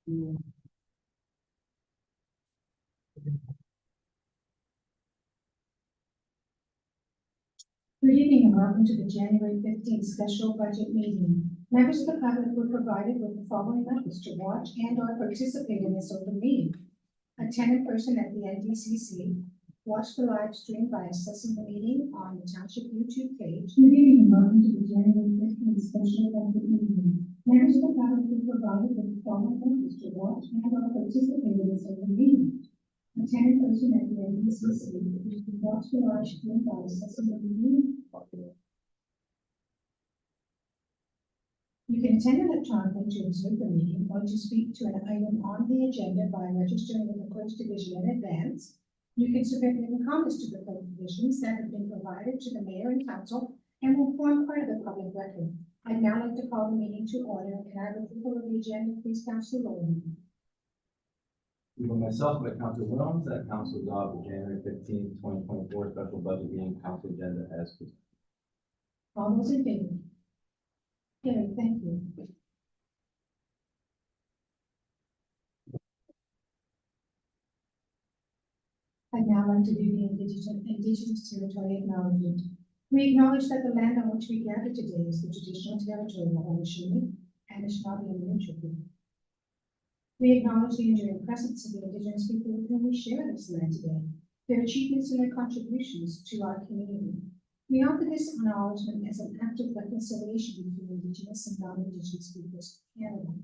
Good evening and welcome to the January 15th special budget meeting. Members of the public were provided with the following methods to watch and or participate in this open meeting. Attend in person at the NDCC. Watch the live stream by accessing the meeting on the Township YouTube page. Good evening and welcome to the January 15th special budget meeting. Members of the public were provided with the following methods to watch and or participate in this open meeting. Attend in person at the NDCC. Watch the live stream by accessing the meeting. You can attend electronically to observe the meeting or to speak to an item on the agenda by registering with the Clerk's Division in advance. You can submit written comments to the Clerk's Divisions that have been provided to the Mayor and Council and will form part of the public record. I'd now like to call the meeting to order. Can I have approval of the agenda, please, Councilor Rowland? For myself, by Councilor Williams, that council adopt the January 15th, 2024 special budget meeting council agenda as presented. All those in favor? Carrie, thank you. I'd now like to do the Indigenous Territory Acknowledgement. We acknowledge that the land on which we gather today is the traditional territory of Haudenosaunee and Anishinaabe and Inuit people. We acknowledge the enduring presence of the Indigenous people with whom we share this land today, their achievements and their contributions to our community. We offer this acknowledgement as an act of reconciliation between Indigenous and non-Indigenous peoples of Canada.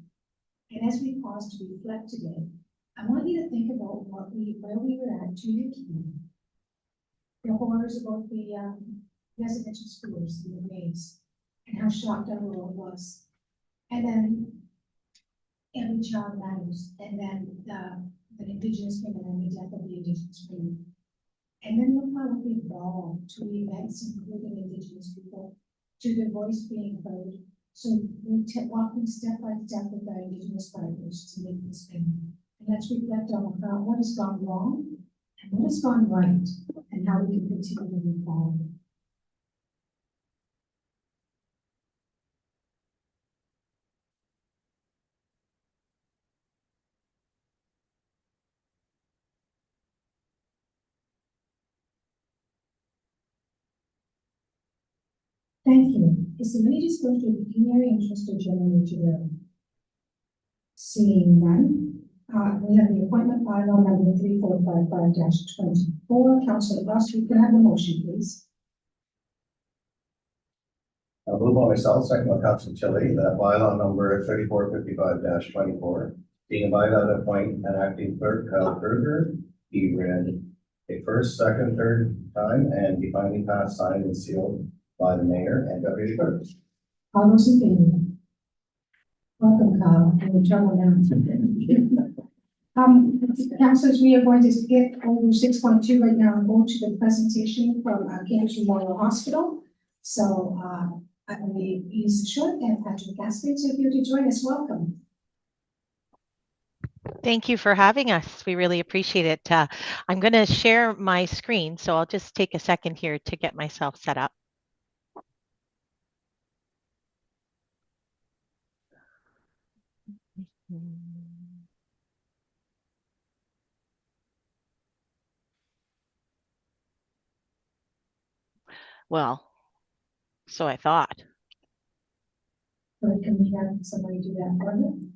And as we pause to reflect today, I want you to think about where we were at 2 years ago. The horrors about the residential schools in the grades and how shocked our world was. And then every child matters, and then the Indigenous women and the death of the Indigenous women. And then look how we evolved to events including Indigenous people, to their voice being heard. So we're walking step by step with our Indigenous partners to make this happen. And let's reflect on what has gone wrong and what has gone right, and how we can continue to move forward. Thank you. Is there any disclosure of pecuniary interest or general utility? Seeing none, we have the appointment bylaw number 3455-24. Councilor Ross, you can have a motion, please. I'll move on myself, second by Councilor Chile, that bylaw number 3455-24, being invited to appoint an acting clerk, Kyle Kruger, be read a first, second, third time, and be finally passed, signed, and sealed by the mayor and deputy clerk. All those in favor? Welcome, Kyle. I'm in trouble now. Councilors, we are going to skip over 6.2 right now and go to the presentation from Cambridge Memorial Hospital. So I will use the short and Patrick Gaspard is here to join us. Welcome. Thank you for having us. We really appreciate it. I'm going to share my screen, so I'll just take a second here to get myself set up. Well, so I thought. Can we have somebody do that for you?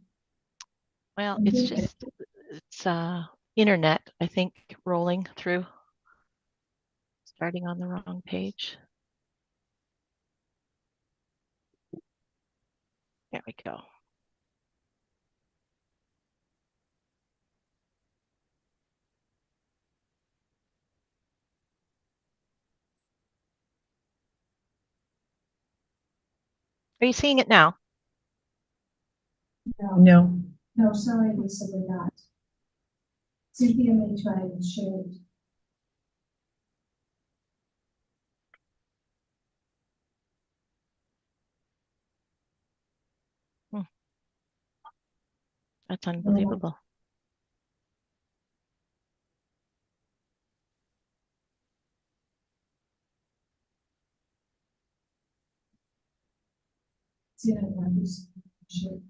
Well, it's internet, I think, rolling through, starting on the wrong page. There we go. Are you seeing it now? No. No, sorry, Lisa, we're not. Cynthia may try and share it. That's unbelievable. See, I want this. Sure.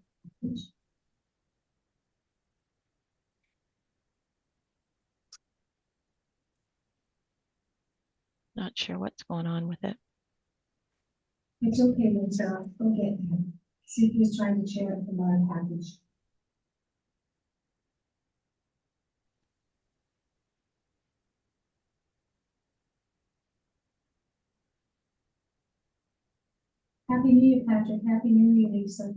not sure what's going on with it. It's okay, Lisa, we'll get there. See if he's trying to share it from our package. Happy New Year, Patrick. Happy New Year, Lisa.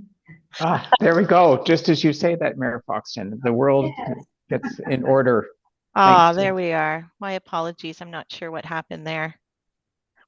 Ah, there we go. Just as you say that, Mayor Foxton, the world Yes. gets in order. Ah, Thanks. there we are. My apologies. I'm not sure what happened there.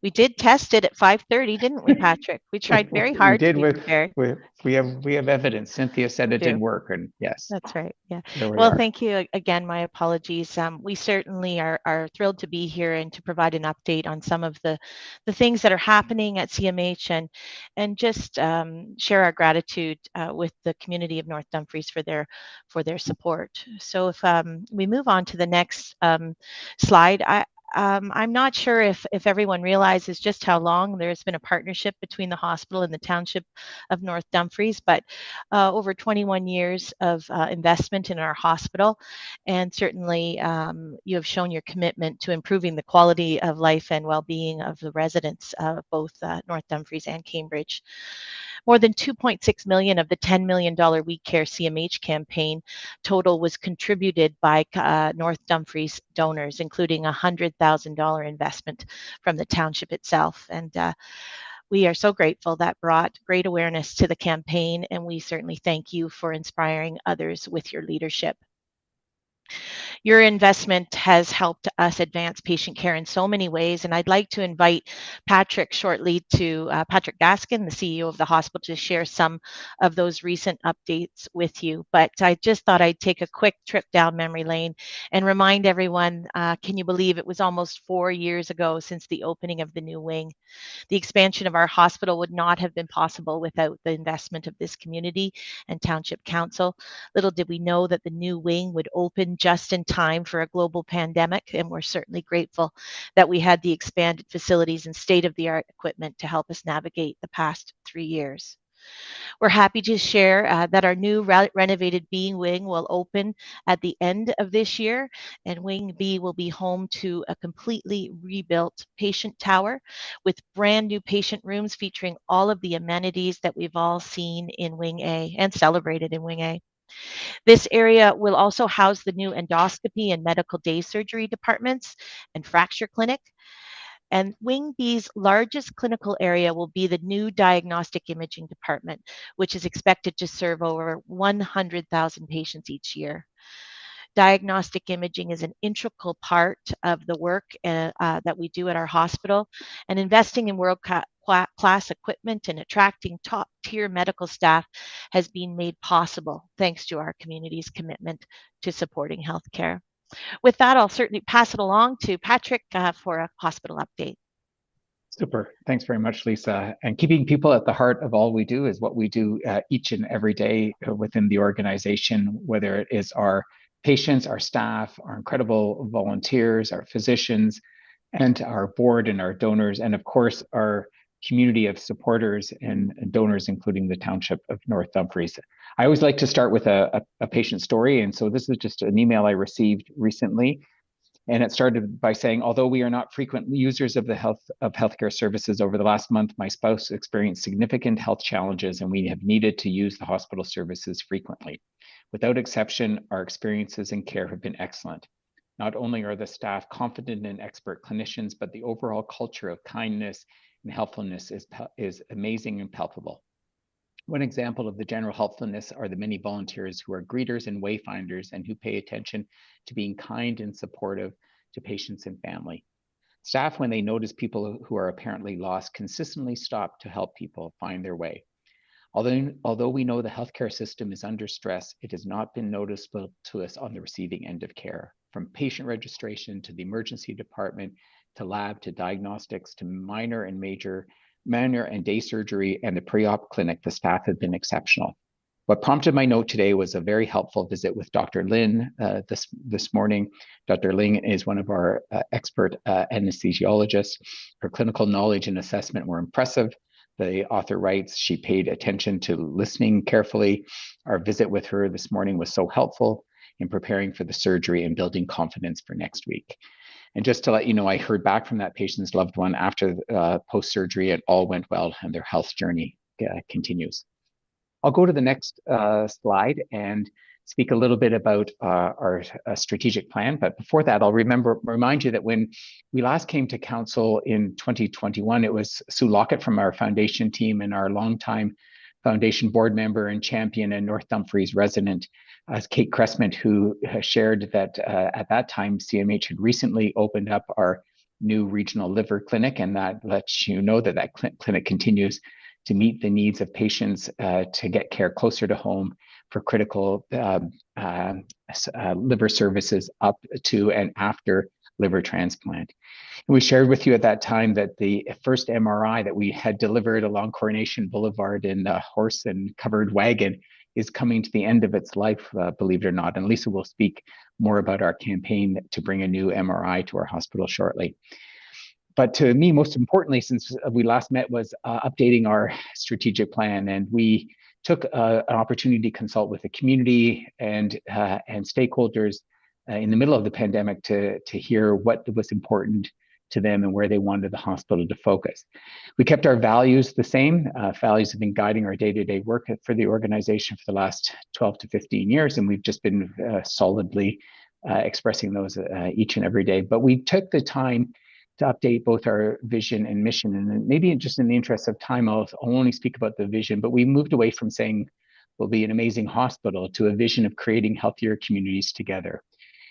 We did test it at 5:30, didn't we, Patrick? We tried very We hard to did be with prepared. we have evidence. Cynthia said We it did do. work, and yes, That's right. Yeah. there we Well, are. thank you again. My apologies. We certainly are thrilled to be here and to provide an update on some of the things that are happening at CMH and just share our gratitude with the community of North Dumfries for their support. So if we move on to the next slide, I'm not sure if everyone realizes just how long there's been a partnership between the hospital and the township of North Dumfries, but over 21 years of investment in our hospital. And certainly you have shown your commitment to improving the quality of life and well-being of the residents of both North Dumfries and Cambridge. More than 2.6 million of the $10 million We Care CMH campaign total was contributed by North Dumfries donors, including a $100,000 investment from the township itself. And we are so grateful that brought great awareness to the campaign, and we certainly thank you for inspiring others with your leadership. Your investment has helped us advance patient care in so many ways, and I'd like to invite Patrick shortly to Patrick Gaskin, the CEO of the hospital, to share some of those recent updates with you. But I just thought I'd take a quick trip down memory lane and remind everyone, can you believe it was almost 4 years ago since the opening of the new wing? The expansion of our hospital would not have been possible without the investment of this community and Township Council. Little did we know that the new wing would open just in time for a global pandemic, and we're certainly grateful that we had the expanded facilities and state-of-the-art equipment to help us navigate the past 3 years. We're happy to share that our new renovated B wing will open at the end of this year, and Wing B will be home to a completely rebuilt patient tower with brand new patient rooms featuring all of the amenities that we've all seen in Wing A and celebrated in Wing A. This area will also house the new endoscopy and medical day surgery departments and fracture clinic. And Wing B's largest clinical area will be the new diagnostic imaging department, which is expected to serve over 100,000 patients each year. Diagnostic imaging is an integral part of the work that we do at our hospital, and investing in world-class equipment and attracting top-tier medical staff has been made possible thanks to our community's commitment to supporting healthcare. With that, I'll certainly pass it along to Patrick for a hospital update. Super. Thanks very much, Lisa. And keeping people at the heart of all we do is what we do each and every day within the organization, whether it is our patients, our staff, our incredible volunteers, our physicians, and our board and our donors, and of course, our community of supporters and donors, including the Township of North Dumfries. I always like to start with a patient story. And so this is just an email I received recently. And it started by saying, although we are not frequent users of healthcare services, over the last month, my spouse experienced significant health challenges and we have needed to use the hospital services frequently. Without exception, our experiences and care have been excellent. Not only are the staff confident and expert clinicians, but the overall culture of kindness and helpfulness is amazing and palpable. One example of the general helpfulness are the many volunteers who are greeters and wayfinders and who pay attention to being kind and supportive to patients and family. Staff, when they notice people who are apparently lost, consistently stop to help people find their way. Although we know the healthcare system is under stress, it has not been noticeable to us on the receiving end of care. From patient registration to the emergency department, to lab, to diagnostics, to minor and day surgery and the pre-op clinic, the staff have been exceptional. What prompted my note today was a very helpful visit with Dr. Lin this morning. Dr. Lin is one of our expert anesthesiologists. Her clinical knowledge and assessment were impressive. The author writes, she paid attention to listening carefully. Our visit with her this morning was so helpful in preparing for the surgery and building confidence for next week. And just to let you know, I heard back from that patient's loved one after post-surgery, and all went well, and their health journey continues. I'll go to the next slide and speak a little bit about our strategic plan. But before that, I'll remind you that when we last came to council in 2021, it was Sue Lockett from our foundation team and our longtime foundation board member and champion and North Dumfries resident, Kate Cressment, who shared that at that time, CMH had recently opened up our new regional liver clinic, and that lets you know that that clinic continues to meet the needs of patients to get care closer to home for critical liver services up to and after liver transplant. And we shared with you at that time that the first MRI that we had delivered along Coronation Boulevard in a horse and covered wagon is coming to the end of its life, believe it or not. And Lisa will speak more about our campaign to bring a new MRI to our hospital shortly. But to me, most importantly, since we last met, was updating our strategic plan. And we took an opportunity to consult with the community and stakeholders in the middle of the pandemic to hear what was important to them and where they wanted the hospital to focus. We kept our values the same. Values have been guiding our day-to-day work for the organization for the last 12 to 15 years, and we've just been solidly expressing those each and every day. But we took the time to update both our vision and mission. And maybe just in the interest of time, I'll only speak about the vision, but we moved away from saying we'll be an amazing hospital to a vision of creating healthier communities together.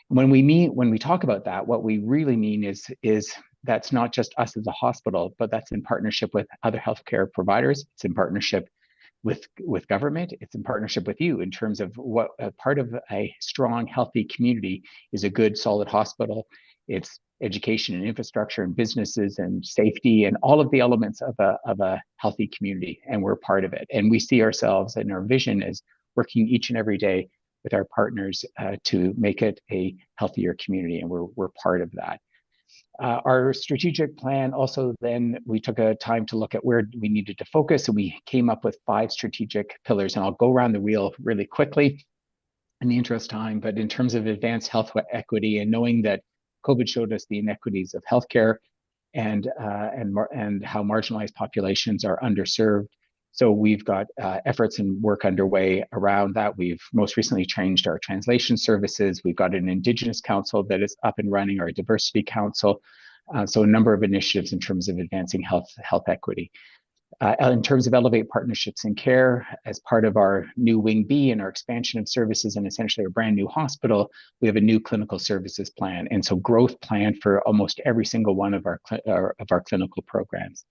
When we talk about that, what we really mean is that's not just us as a hospital, but that's in partnership with other healthcare providers. It's in partnership with government. It's in partnership with you in terms of what part of a strong, healthy community is a good, solid hospital. It's education and infrastructure and businesses and safety and all of the elements of a healthy community, and we're part of it. And we see ourselves and our vision as working each and every day with our partners to make it a healthier community, and we're part of that. Our strategic plan also, then we took a time to look at where we needed to focus, and we came up with 5 strategic pillars. And I'll go around the wheel really quickly in the interest of time, but in terms of advanced health equity and knowing that COVID showed us the inequities of healthcare and how marginalized populations are underserved. So we've got efforts and work underway around that. We've most recently changed our translation services. We've got an Indigenous Council that is up and running, our Diversity Council. So a number of initiatives in terms of advancing health equity. In terms of Elevate Partnerships in Care, as part of our new Wing B and our expansion of services and essentially a brand new hospital, we have a new clinical services plan. And so growth plan for almost every single one of our clinical programs.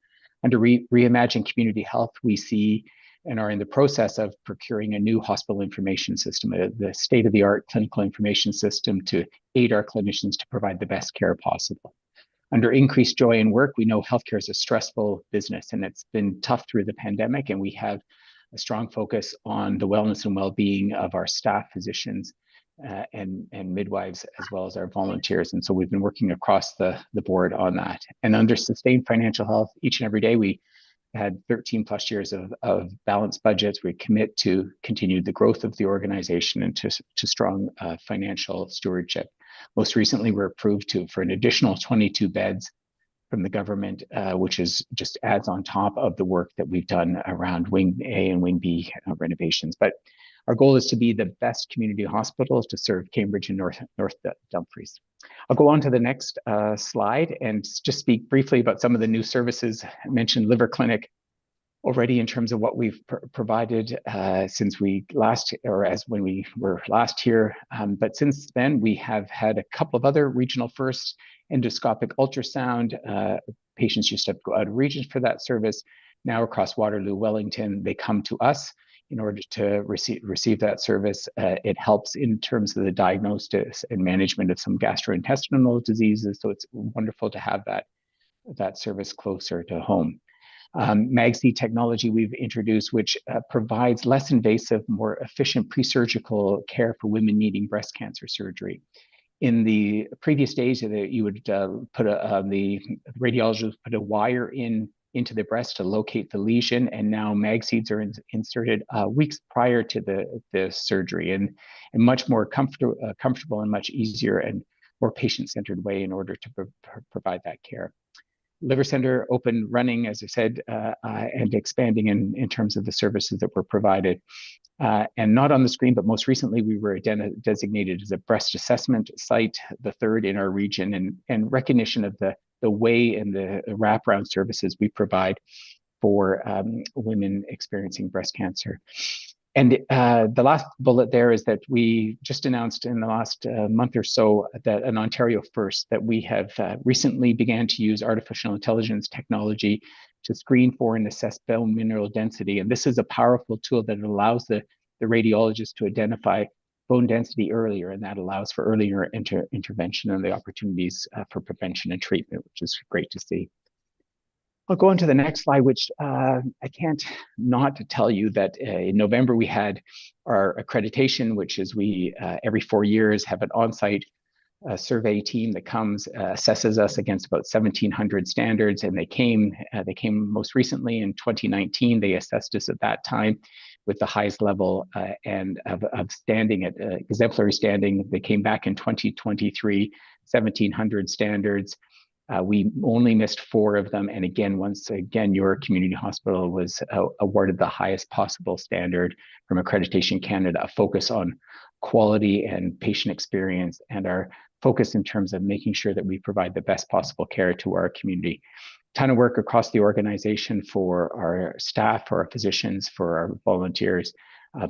Under Reimagine Community Health, we see and are in the process of procuring a new hospital information system, the state-of-the-art clinical information system to aid our clinicians to provide the best care possible. Under Increased Joy in Work, we know healthcare is a stressful business and it's been tough through the pandemic, and we have a strong focus on the wellness and well-being of our staff, physicians, and midwives, as well as our volunteers. And so we've been working across the board on that. And under Sustained Financial Health, each and every day, we had 13 plus years of balanced budgets. We commit to continue the growth of the organization and to strong financial stewardship. Most recently, we're approved for an additional 22 beds from the government, which is just adds on top of the work that we've done around Wing A and Wing B renovations. But our goal is to be the best community hospitals to serve Cambridge and North Dumfries. I'll go on to the next slide and just speak briefly about some of the new services. I mentioned Liver Clinic already in terms of what we've provided since we last, or as when we were last here. But since then, we have had a couple of other regional firsts. Endoscopic ultrasound, patients used to have to go out of region for that service. Now across Waterloo, Wellington, they come to us in order to receive that service. It helps in terms of the diagnosis and management of some gastrointestinal diseases. So it's wonderful to have that service closer to home. MAGSI technology we've introduced, which provides less invasive, more efficient pre-surgical care for women needing breast cancer surgery. In the previous days, you would the radiologist would put a wire into the breast to locate the lesion, and now MAGSEEDs are inserted weeks prior to the surgery, and much more comfortable and much easier and more patient-centered way in order to provide that care. Liver Center open, running, as I said, and expanding in terms of the services that were provided. And not on the screen, but most recently we were designated as a breast assessment site, the third in our region, and recognition of the way and the wraparound services we provide for women experiencing breast cancer. And the last bullet there is that we just announced in the last month or so that an Ontario first, that we have recently began to use artificial intelligence technology to screen for and assess bone mineral density. And this is a powerful tool that allows the radiologist to identify bone density earlier, and that allows for earlier intervention and the opportunities for prevention and treatment, which is great to see. I'll go on to the next slide, which I can't not tell you that in November we had our accreditation, which is we every 4 years have an on-site survey team that comes, assesses us against about 1,700 standards, and they came most recently in 2019. They assessed us at that time with the highest level and of standing at exemplary standing. They came back in 2023, 1,700 standards. We only missed 4 of them. And again, once again, your community hospital was awarded the highest possible standard from Accreditation Canada, a focus on quality and patient experience, and our focus in terms of making sure that we provide the best possible care to our community. Ton of work across the organization for our staff, for our physicians, for our volunteers,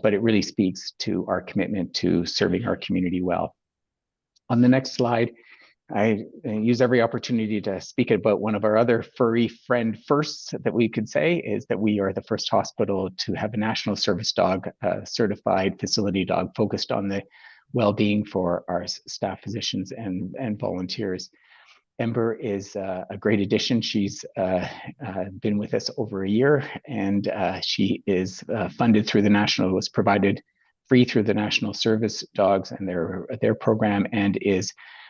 but it really speaks to our commitment to serving our community well. On the next slide, I use every opportunity to speak about one of our other furry friend firsts that we could say is that we are the first hospital to have a national service dog certified facility dog focused on the well-being for our staff physicians and volunteers. Ember is a great addition. She's been with us over a year, and she is funded through the national, was provided free through the National Service Dogs and their program, and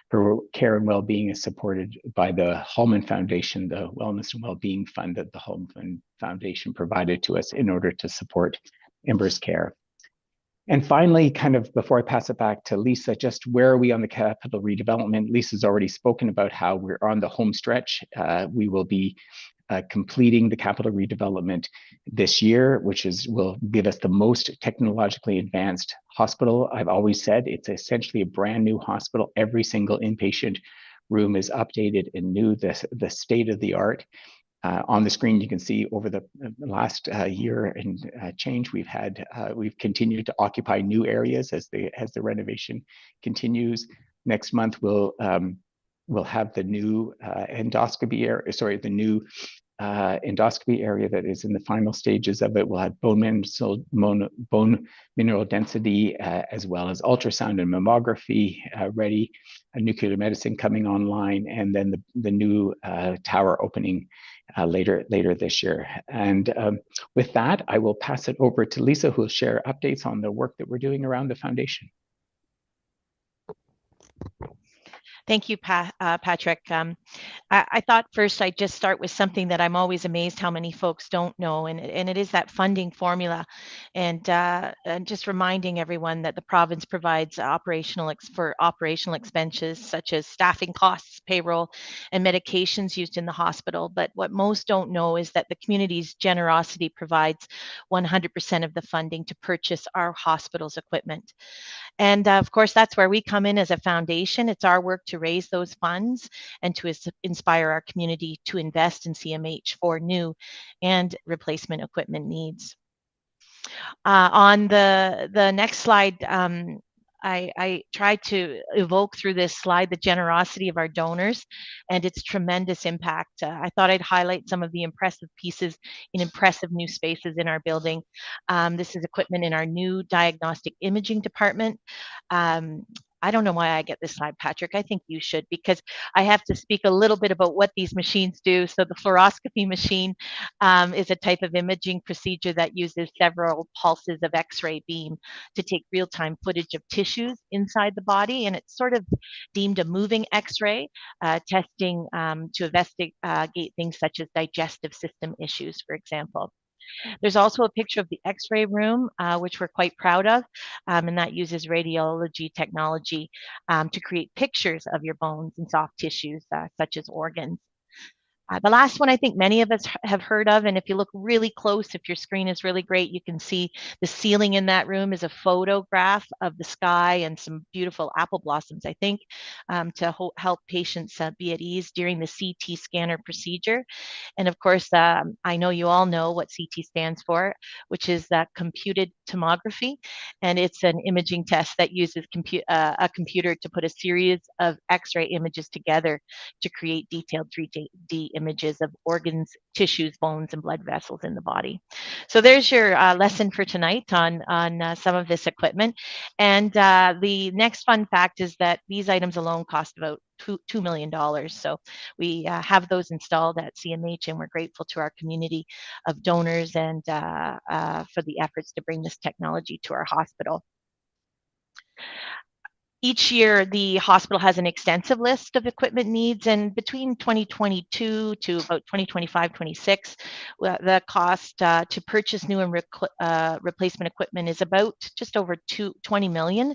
her care and well-being is supported by the Hallman Foundation, the Wellness and Wellbeing Fund that the Hallman Foundation provided to us in order to support Ember's care. And finally, kind of before I pass it back to Lisa, just where are we on the capital redevelopment? Lisa's already spoken about how we're on the home stretch. We will be completing the capital redevelopment this year, which will give us the most technologically advanced hospital. I've always said it's essentially a brand new hospital. Every single inpatient room is updated and new, the state of the art. On the screen, you can see over the last year and change, we've continued to occupy new areas as the renovation continues. Next month, we'll have the new endoscopy area. Sorry, the new endoscopy area that is in the final stages of it. We'll have bone mineral density as well as ultrasound and mammography ready. Nuclear medicine coming online, and then the new tower opening later this year. And with that, I will pass it over to Lisa, who will share updates on the work that we're doing around the foundation. Thank you, Patrick. I thought first I'd just start with something that I'm always amazed how many folks don't know, and it is that funding formula, and just reminding everyone that the province provides operational expenses such as staffing costs, payroll, and medications used in the hospital. But what most don't know is that the community's generosity provides 100% of the funding to purchase our hospital's equipment. And of course, that's where we come in as a foundation. It's our work to raise those funds and to inspire our community to invest in CMH for new and replacement equipment needs. On the next slide, I tried to evoke through this slide the generosity of our donors and its tremendous impact. I thought I'd highlight some of the impressive pieces in impressive new spaces in our building. This is equipment in our new diagnostic imaging department. I don't know why I get this slide, Patrick. I think you should, because I have to speak a little bit about what these machines do. So the fluoroscopy machine is a type of imaging procedure that uses several pulses of X-ray beam to take real-time footage of tissues inside the body. And it's sort of deemed a moving X-ray, testing to investigate things such as digestive system issues, for example. There's also a picture of the X-ray room, which we're quite proud of, and that uses radiology technology to create pictures of your bones and soft tissues, such as organs. The last one I think many of us have heard of, and if you look really close, if your screen is really great, you can see the ceiling in that room is a photograph of the sky and some beautiful apple blossoms, I think, to help patients be at ease during the CT scanner procedure. And of course, I know you all know what CT stands for, which is computed tomography. And it's an imaging test that uses a computer to put a series of X-ray images together to create detailed 3D images of organs, tissues, bones, and blood vessels in the body. So there's your lesson for tonight on some of this equipment. And the next fun fact is that these items alone cost about $2 million. So we have those installed at CMH, and we're grateful to our community of donors and for the efforts to bring this technology to our hospital. Each year, the hospital has an extensive list of equipment needs, and between 2022 to about 2025, 26, the cost to purchase new and replacement equipment is about just over 20 million.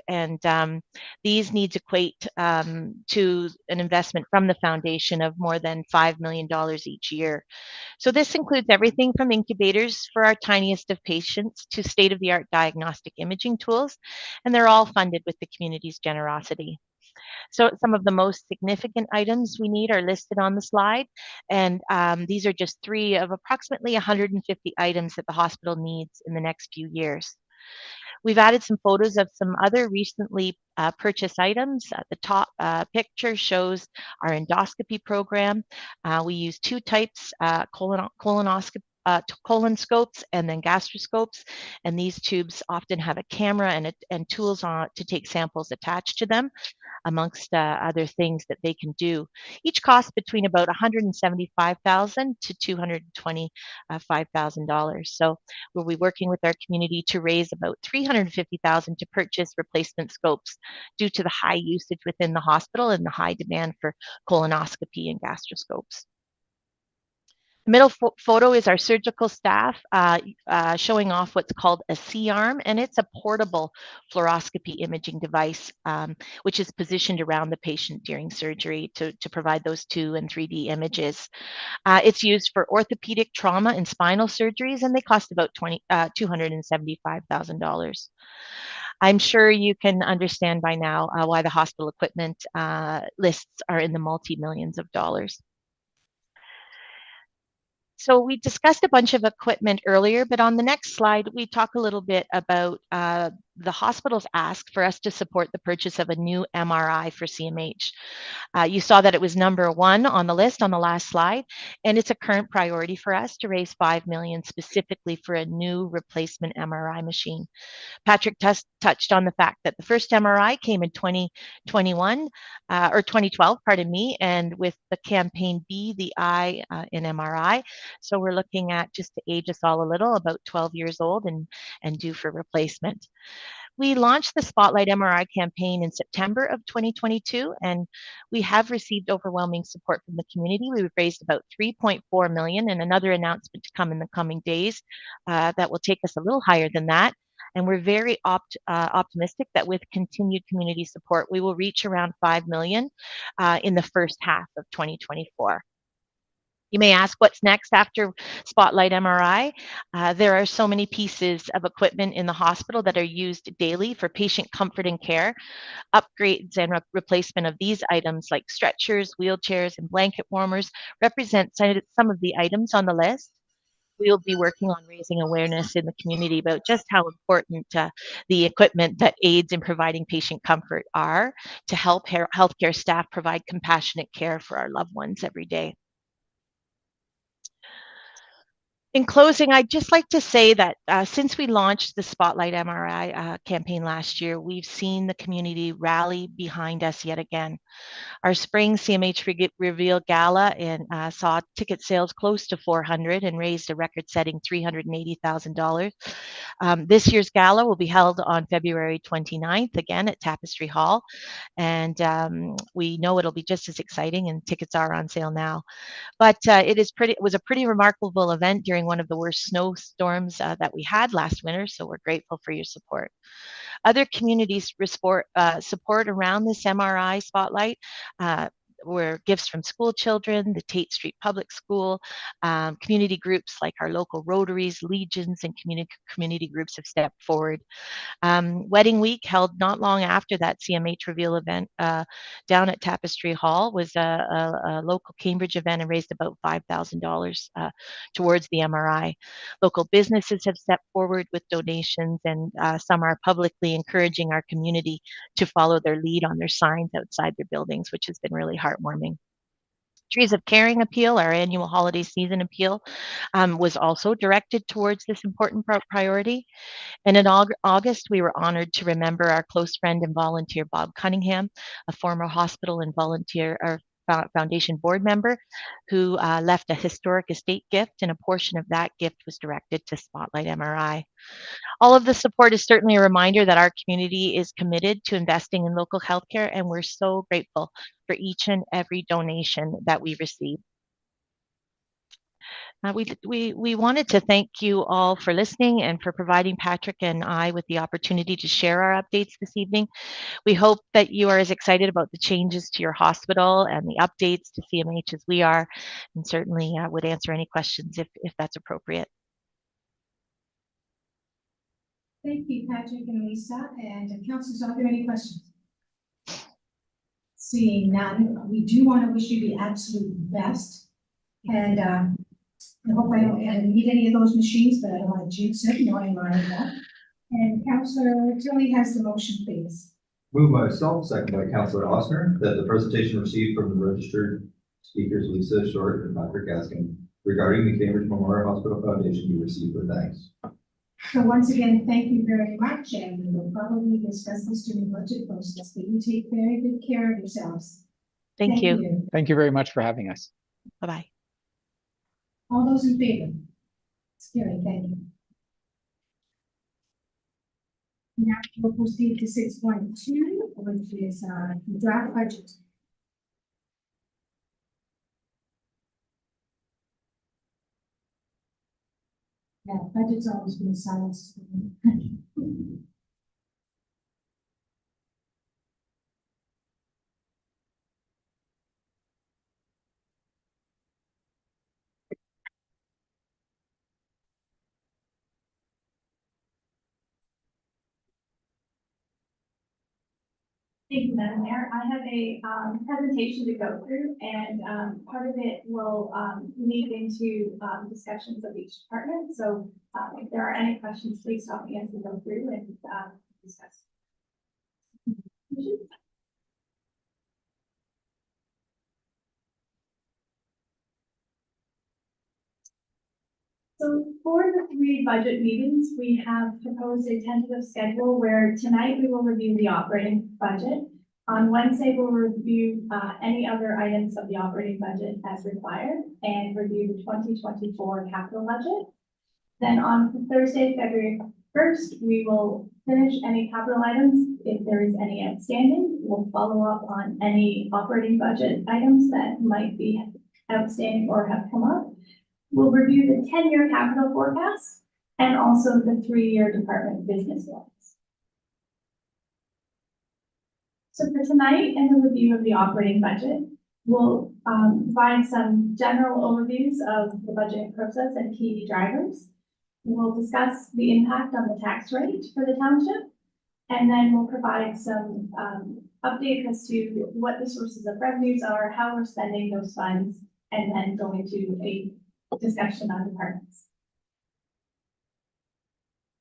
And these needs equate to an investment from the foundation of more than $5 million each year. So this includes everything from incubators for our tiniest of patients to state-of-the-art diagnostic imaging tools, and they're all funded with the community's generosity. So some of the most significant items we need are listed on the slide, and these are just 3 of approximately 150 items that the hospital needs in the next few years. We've added some photos of some other recently purchased items. The top picture shows our endoscopy program. We use 2 types, colonoscopy, colonscopes and then gastroscopes, and these tubes often have a camera and tools to take samples attached to them, amongst other things that they can do. Each costs between about $175,000 to $225,000. So we'll be working with our community to raise about $350,000 to purchase replacement scopes due to the high usage within the hospital and the high demand for colonoscopy and gastroscopes. The middle photo is our surgical staff showing off what's called a C-arm, and it's a portable fluoroscopy imaging device, which is positioned around the patient during surgery to provide those 2 and 3D images. It's used for orthopedic trauma and spinal surgeries, and they cost about $275,000. I'm sure you can understand by now why the hospital equipment lists are in the multi-millions of dollars. So we discussed a bunch of equipment earlier, but on the next slide, we talk a little bit about the hospital's ask for us to support the purchase of a new MRI for CMH. You saw that it was number 1 on the list on the last slide, and it's a current priority for us to raise $5 million specifically for a new replacement MRI machine. Patrick touched on the fact that the first MRI came in 2021 or 2012, pardon me, and with the campaign B, the I in MRI. So we're looking at, just to age us all a little, about 12 years old and due for replacement. We launched the Spotlight MRI campaign in September of 2022, and we have received overwhelming support from the community. We've raised about $3.4 million, and another announcement to come in the coming days that will take us a little higher than that. And we're very optimistic that with continued community support, we will reach around $5 million in the first half of 2024. You may ask what's next after Spotlight MRI. There are so many pieces of equipment in the hospital that are used daily for patient comfort and care. Upgrades and replacement of these items like stretchers, wheelchairs, and blanket warmers represent some of the items on the list. We'll be working on raising awareness in the community about just how important the equipment that aids in providing patient comfort are to help healthcare staff provide compassionate care for our loved ones every day. In closing, I'd just like to say that since we launched the Spotlight MRI campaign last year, we've seen the community rally behind us yet again. Our spring CMH Reveal Gala and saw ticket sales close to 400 and raised a record-setting $380,000. This year's gala will be held on February 29th, again at Tapestry Hall. And we know it'll be just as exciting, and tickets are on sale now. But it was a pretty remarkable event during one of the worst snowstorms that we had last winter, so we're grateful for your support. Other communities support around this MRI spotlight were gifts from school children, the Tate Street Public School, community groups like our local Rotaries, Legions, and community groups have stepped forward. Wedding Week, held not long after that CMH reveal event down at Tapestry Hall, was a local Cambridge event and raised about $5,000 towards the MRI. Local businesses have stepped forward with donations, and some are publicly encouraging our community to follow their lead on their signs outside their buildings, which has been really heartwarming. Trees of Caring appeal, our annual holiday season appeal, was also directed towards this important priority. And in August, we were honored to remember our close friend and volunteer, Bob Cunningham, a former hospital and volunteer or foundation board member who left a historic estate gift, and a portion of that gift was directed to Spotlight MRI. All of the support is certainly a reminder that our community is committed to investing in local healthcare, and we're so grateful for each and every donation that we receive. We wanted to thank you all for listening and for providing Patrick and I with the opportunity to share our updates this evening. We hope that you are as excited about the changes to your hospital and the updates to CMH as we are, and certainly would answer any questions if that's appropriate. Thank you, Patrick and Lisa. And councillors, are there any questions? Seeing none, we do want to wish you the absolute best. And I hope I don't need any of those machines, but I don't want to jinx it, knowing that. And Councillor Tilley has the motion, please. Moved by myself, second by Councillor Osner, that the presentation received from the registered speakers Lisa Short and Patrick Gaskin regarding the Cambridge Memorial Hospital Foundation be received with thanks. So once again, thank you very much, and we will probably discuss this during the budget process, but you take very good care of yourselves. Thank you. Thank you very much for having us. Bye-bye. All those in favor? It's carried, thank you. Now we'll proceed to 6.2, which is the draft budget. Yeah, budget's always been silenced. Thank you, Madam Mayor. I have a presentation to go through, and part of it will lead into discussions of each department. So if there are any questions, please stop me as we go through and discuss. So for the 3 budget meetings, we have proposed a tentative schedule where tonight we will review the operating budget. On Wednesday, we'll review any other items of the operating budget as required and review the 2024 capital budget. Then on Thursday, February 1st, we will finish any capital items. If there is any outstanding, we'll follow up on any operating budget items that might be outstanding or have come up. We'll review the 10-year capital forecast and also the 3-year department business plans. So for tonight and the review of the operating budget, we'll provide some general overviews of the budgeting process and key drivers. We'll discuss the impact on the tax rate for the township, and then we'll provide some update as to what the sources of revenues are, how we're spending those funds, and then go into a discussion on departments.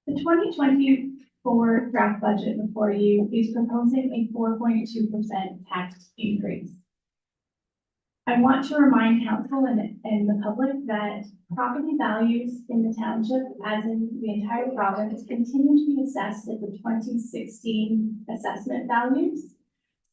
The 2024 draft budget before you is proposing a 4.2% tax increase. I want to remind council and the public that property values in the township, as in the entire province, continue to be assessed at the 2016 assessment values.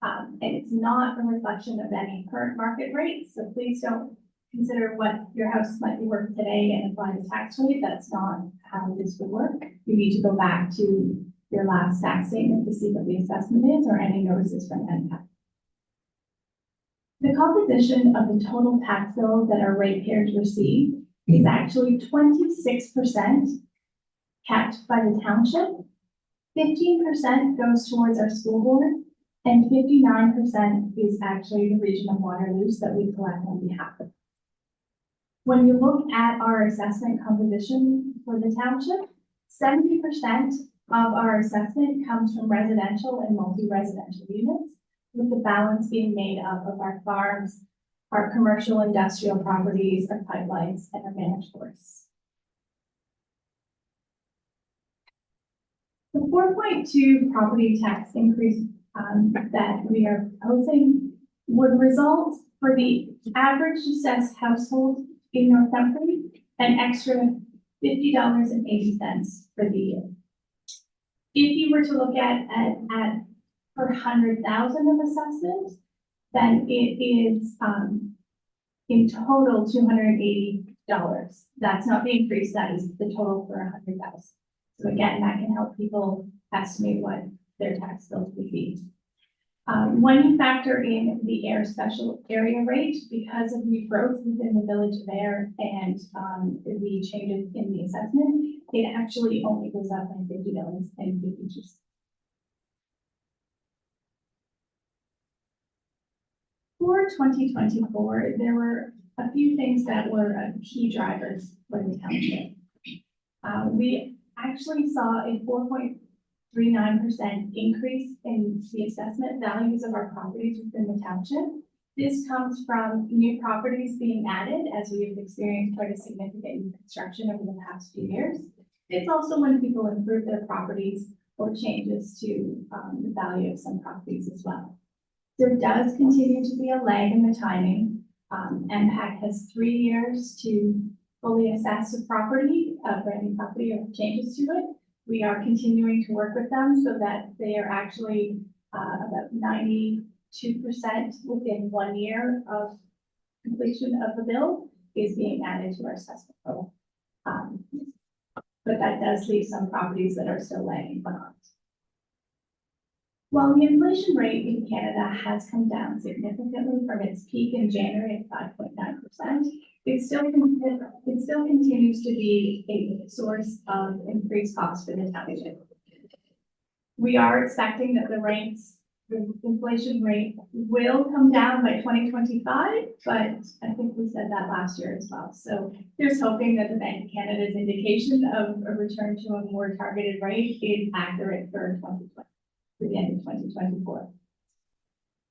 And it's not a reflection of any current market rates, so please don't consider what your house might be worth today and apply the tax rate. That's not how this would work. You need to go back to your last tax statement to see what the assessment is or any notices from NTAC. The composition of the total tax bill that our ratepayers receive is actually 26% kept by the township, 15% goes towards our school board, and 59% is actually the region of Waterloo that we collect on behalf of. When you look at our assessment composition for the township, 70% of our assessment comes from residential and multi-residential units, with the balance being made up of our farms, our commercial industrial properties, our pipelines, and our managed forests. The 4.2 property tax increase that we are proposing would result for the average assessed household in Northumbria an extra $50.80 for the year. If you were to look at per 100,000 of assessment, then it is in total $280. That's not the increase, that is the total for 100,000. So again, that can help people estimate what their tax bills would be. When you factor in the air special area rate, because of the growth within the village of Ayr and the changes in the assessment, it actually only goes up by $50.52. For 2024, there were a few things that were key drivers for the township. We actually saw a 4.39% increase in the assessment values of our properties within the township. This comes from new properties being added as we have experienced quite a significant construction over the past few years. It's also when people improve their properties or changes to the value of some properties as well. There does continue to be a lag in the timing. MPAC has 3 years to fully assess a property, a brand new property or changes to it. We are continuing to work with them so that they are actually about 92% within 1 year of completion of the bill is being added to our assessment bill. But that does leave some properties that are still lagging behind. While the inflation rate in Canada has come down significantly from its peak in January at 5.9%, it still continues to be a source of increased costs for the township. We are expecting that the inflation rate will come down by 2025, but I think we said that last year as well. So there's hoping that the Bank of Canada's indication of a return to a more targeted rate is accurate for 2020. For the end of 2024.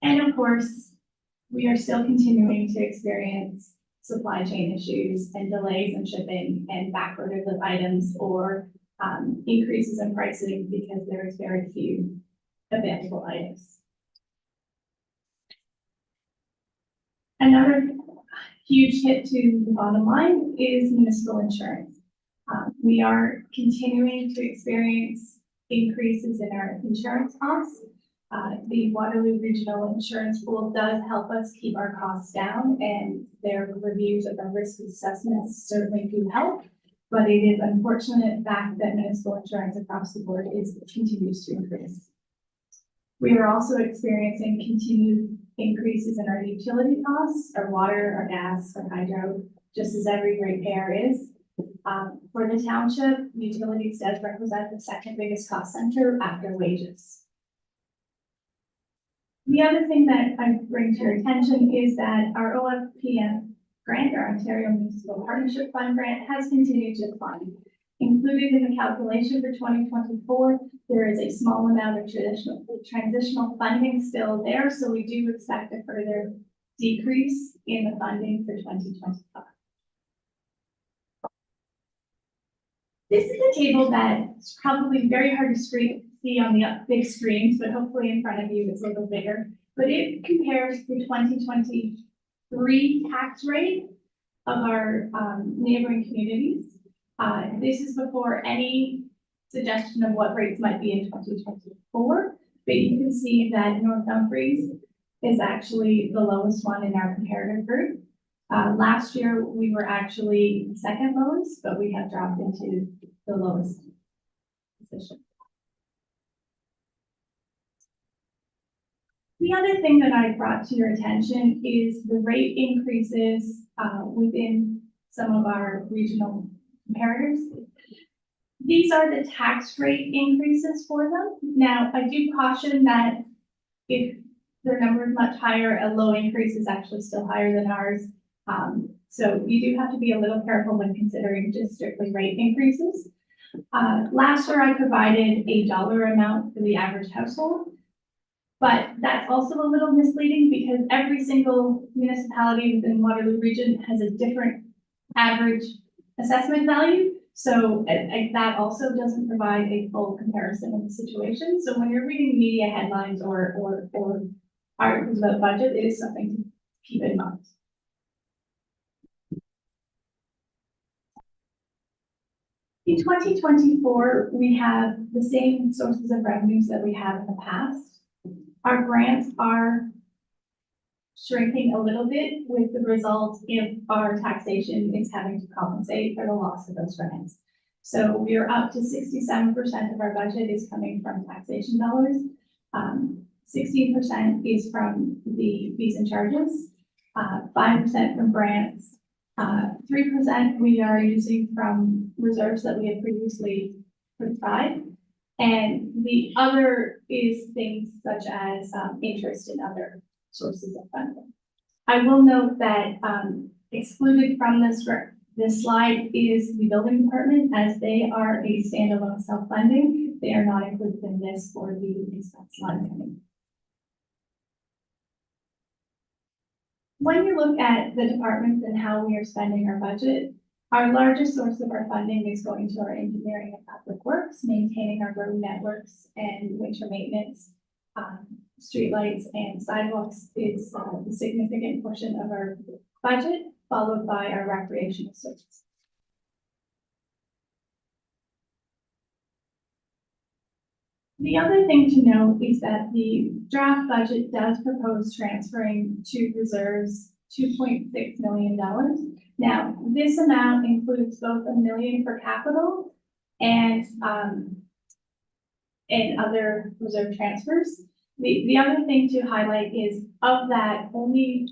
And of course, we are still continuing to experience supply chain issues and delays in shipping and backorders of items or increases in pricing because there is very few available items. Another huge hit to the bottom line is municipal insurance. We are continuing to experience increases in our insurance costs. The Waterloo Regional Insurance Pool does help us keep our costs down, and their reviews of our risk assessments certainly do help. But it is an unfortunate fact that municipal insurance across the board continues to increase. We are also experiencing continued increases in our utility costs, our water, our gas, our hydro, just as every ratepayer is. For the township, utilities does represent the second biggest cost center after wages. The other thing that I bring to your attention is that our OFPM grant, our Ontario Municipal Partnership Fund grant, has continued to decline. Included in the calculation for 2024, there is a small amount of transitional funding still there, so we do expect a further decrease in the funding for 2025. This is a table that's probably very hard to see on the big screens, but hopefully in front of you it's a little bigger. But it compares the 2023 tax rate of our neighboring communities. This is before any suggestion of what rates might be in 2024. But you can see that Northumbria's is actually the lowest one in our comparative group. Last year, we were actually second lowest, but we have dropped into the lowest position. The other thing that I brought to your attention is the rate increases within some of our regional comparators. These are the tax rate increases for them. Now, I do caution that if their number is much higher, a low increase is actually still higher than ours. So you do have to be a little careful when considering just strictly rate increases. Last year, I provided a dollar amount for the average household. But that's also a little misleading because every single municipality within Waterloo Region has a different average assessment value. So that also doesn't provide a full comparison of the situation. So when you're reading media headlines or articles about budget, it is something to keep in mind. In 2024, we have the same sources of revenues that we have in the past. Our grants are shrinking a little bit with the result if our taxation is having to compensate for the loss of those grants. So we are up to 67% of our budget is coming from taxation dollars. 16% is from the fees and charges, 5% from grants, 3% we are using from reserves that we had previously provided. And the other is things such as interest in other sources of funding. I will note that excluded from this slide is the building department, as they are a standalone self-funding. They are not included in this for the expense line coming. When you look at the departments and how we are spending our budget, our largest source of our funding is going to our engineering and public works, maintaining our road networks and winter maintenance, streetlights and sidewalks is a significant portion of our budget, followed by our recreational services. The other thing to note is that the draft budget does propose transferring to reserves $2.6 million. Now, this amount includes both $1 million for capital and other reserve transfers. The other thing to highlight is of that, only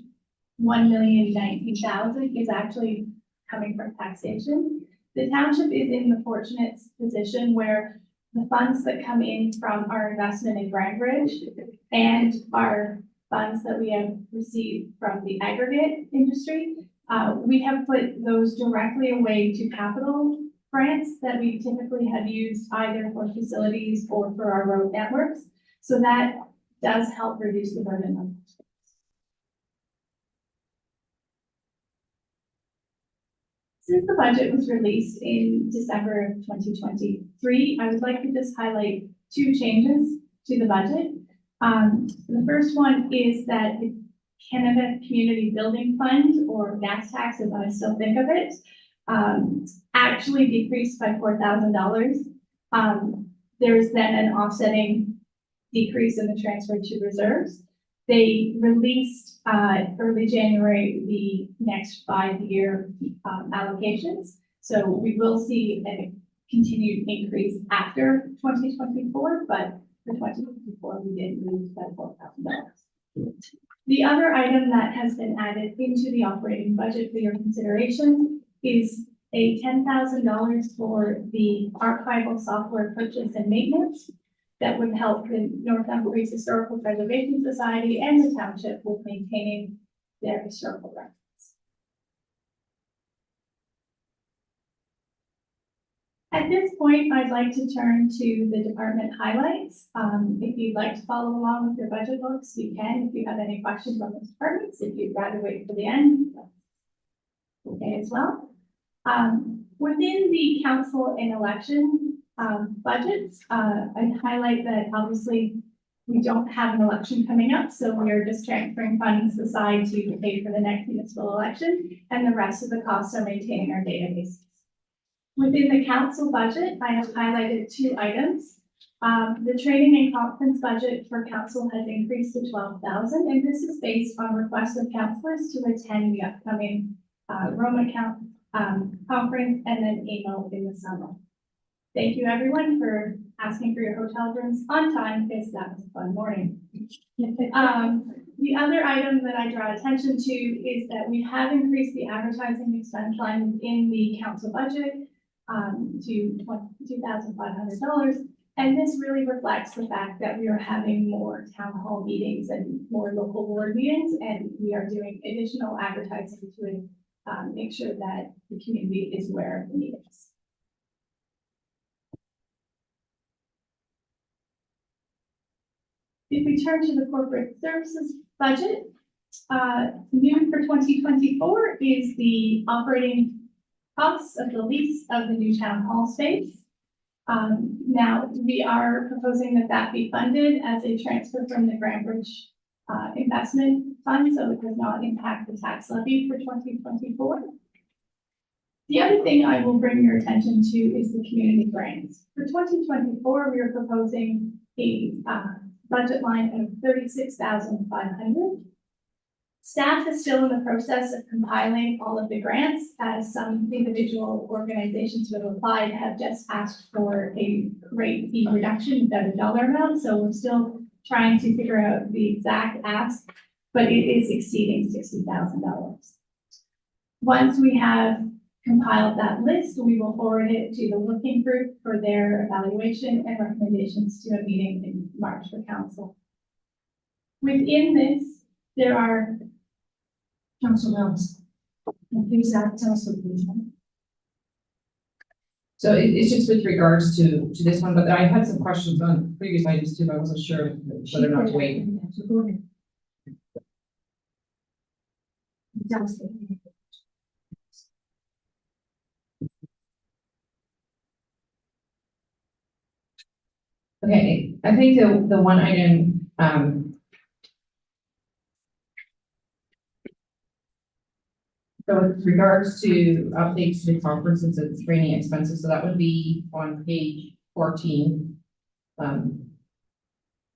$1,019,000 is actually coming from taxation. The township is in the fortunate position where the funds that come in from our investment in Grand Bridge and our funds that we have received from the aggregate industry, we have put those directly away to capital grants that we typically have used either for facilities or for our road networks. So that does help reduce the burden on taxpayers. Since the budget was released in December of 2023, I would like to just highlight two changes to the budget. The first one is that the Canada Community Building Fund, or gas tax as I still think of it, actually decreased by $4,000. There's then an offsetting decrease in the transfer to reserves. They released early January the next 5-year allocations. So we will see a continued increase after 2024, but for 2024, we did lose that $4,000. The other item that has been added into the operating budget for your consideration is a $10,000 for the archival software purchase and maintenance that would help the Northumberland Historical Preservation Society and the township with maintaining their historical records. At this point, I'd like to turn to the department highlights. If you'd like to follow along with your budget books, you can. If you have any questions on the departments, if you'd rather wait for the end, okay as well. Within the council and election budgets, I'd highlight that obviously we don't have an election coming up, so we're just transferring funds aside to pay for the next municipal election, and the rest of the costs are maintaining our databases. Within the council budget, I have highlighted two items. The training and conference budget for council has increased to $12,000, and this is based on requests of councilors to attend the upcoming Roma conference and then AMO in the summer. Thank you, everyone, for asking for your hotel rooms on time, because that was a fun morning. The other item that I draw attention to is that we have increased the advertising expense line in the council budget to $22,500. And this really reflects the fact that we are having more town hall meetings and more local board meetings, and we are doing additional advertising to make sure that the community is aware of the meetings. If we turn to the corporate services budget, new for 2024 is the operating costs of the lease of the new town hall space. Now, we are proposing that that be funded as a transfer from the Grandbridge investment fund, so it does not impact the tax levy for 2024. The other thing I will bring your attention to is the community grants. For 2024, we are proposing a budget line of $36,500. Staff is still in the process of compiling all of the grants, as some individual organizations who have applied have just asked for a rate fee reduction without a dollar amount. So we're still trying to figure out the exact ask, but it is exceeding $60,000. Once we have compiled that list, we will forward it to the working group for their evaluation and recommendations to a meeting in March for council. Within this, there are Councillor Wells, please tell us what these are. So it's just with regards to this one, but I had some questions on previous items too. I wasn't sure whether or not to wait. So go ahead. Tell us. Okay, I think the one item, so with regards to updates to the conferences and training expenses, so that would be on page 14.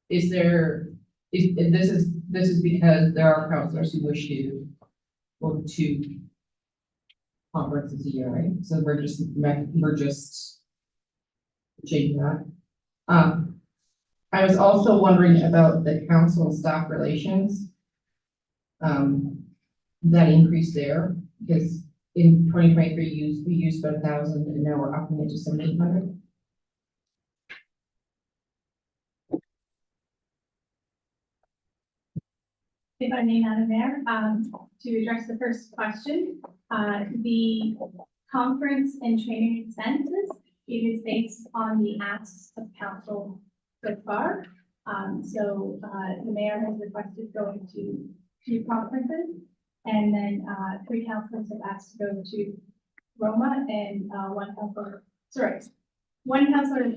This is because there are counselors who wish to go to conferences a year, right? So we're just changing that. I was also wondering about the council and staff relations. That increase there, because in 2023 we used about 1,000 and now we're upping it to 1,700. If I may, Madam Mayor, to address the first question, the conference and training expenses, it is based on the asks of council so far. So the mayor has requested going to 2 conferences, and then 3 councilors have asked to go to Roma, and one councilor has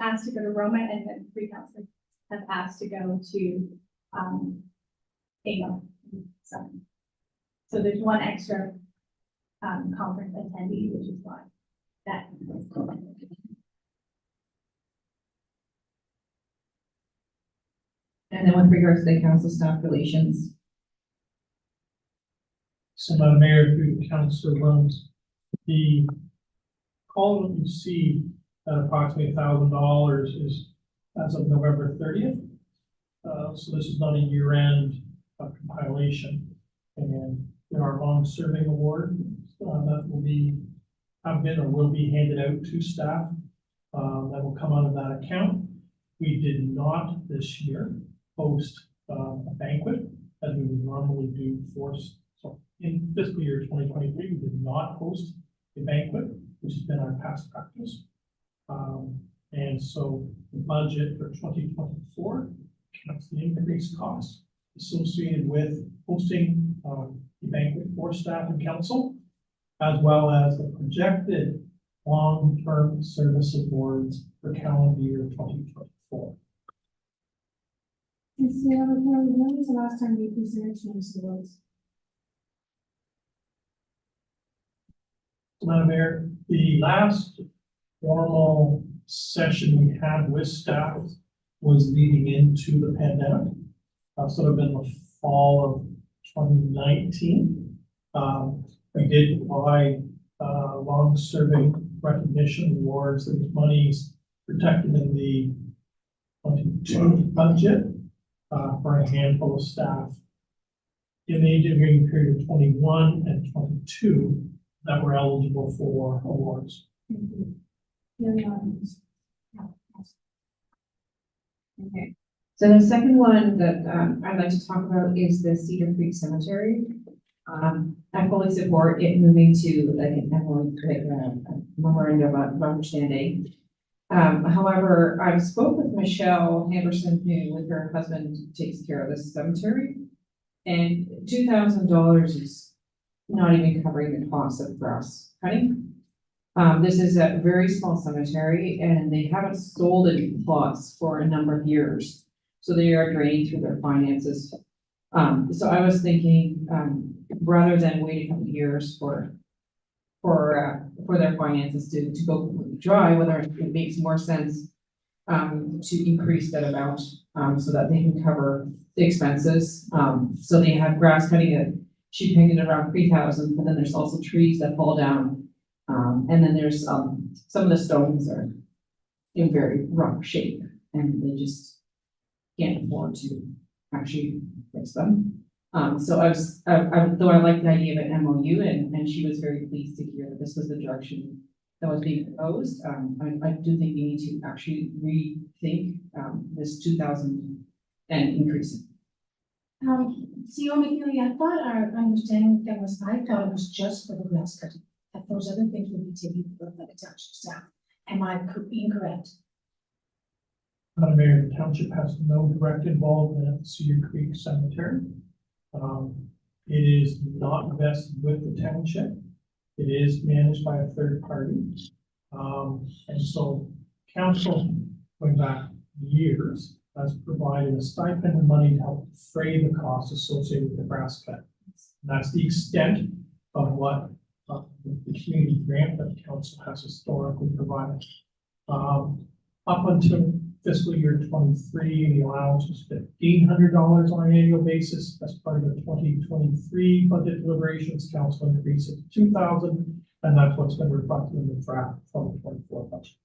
asked to go to Roma, and then 3 councilors have asked to go to AMO. So there's 1 extra conference attendee, which is why that. And then with regards to the council staff relations, So, Madam Mayor, through Councillor Williams, the column you see at approximately $1,000 is as of November 30th. So this is not a year-end compilation, and there are long-serving awards that have been or will be handed out to staff that will come out of that account. We did not this year host a banquet as we would normally do so in fiscal year 2023, we did not host a banquet, which has been our past practice. And so the budget for 2024 counts the increased costs associated with hosting the banquet for staff and council, as well as the projected long-term service awards for calendar year 2024. When was the last time you considered those awards? Madam Mayor, the last formal session we had with staff was leading into the pandemic, sort of in the fall of 2019. We did provide long-serving recognition awards. There was monies protected in the 22 budget for a handful of staff in the intervening period of 21 and 22 that were eligible for awards. Okay, so the second one that I'd like to talk about is the Cedar Creek Cemetery. I fully support it moving to like a memorandum of understanding. However, I spoke with Michelle Henderson, who with her husband takes care of this cemetery. And $2,000 is not even covering the cost of grass cutting. This is a very small cemetery and they haven't sold any plots for a number of years. So they are draining through their finances. So I was thinking, rather than wait a couple of years for their finances to go completely dry, whether it makes more sense to increase that amount, so that they can cover the expenses. So they have grass cutting at, she pegged it around 3,000, but then there's also trees that fall down. And then there's, some of the stones are in very rough shape and they just can't afford to actually fix them. So though I like the idea of an MOU and she was very pleased to hear that this was the direction that was being proposed. I do think we need to actually rethink, this 2,000 and increase it. Maybe I thought our understanding that was, I thought it was just for the grass cutting, that those other things would be taken care of by the township staff. Am I incorrect? Madam Mayor, the township has no direct involvement at the Cedar Creek Cemetery. It is not vested with the township. It is managed by a third party. And so council, going back years, has provided a stipend of money to help defray the costs associated with the grass cut. And that's the extent of what the community grant that the council has historically provided. Up until fiscal year 23, the allowance was $1,500 on an annual basis. As part of the 2023 budget deliberations, council increased it to $2,000, and that's what's been reflected in the draft 2024 budget.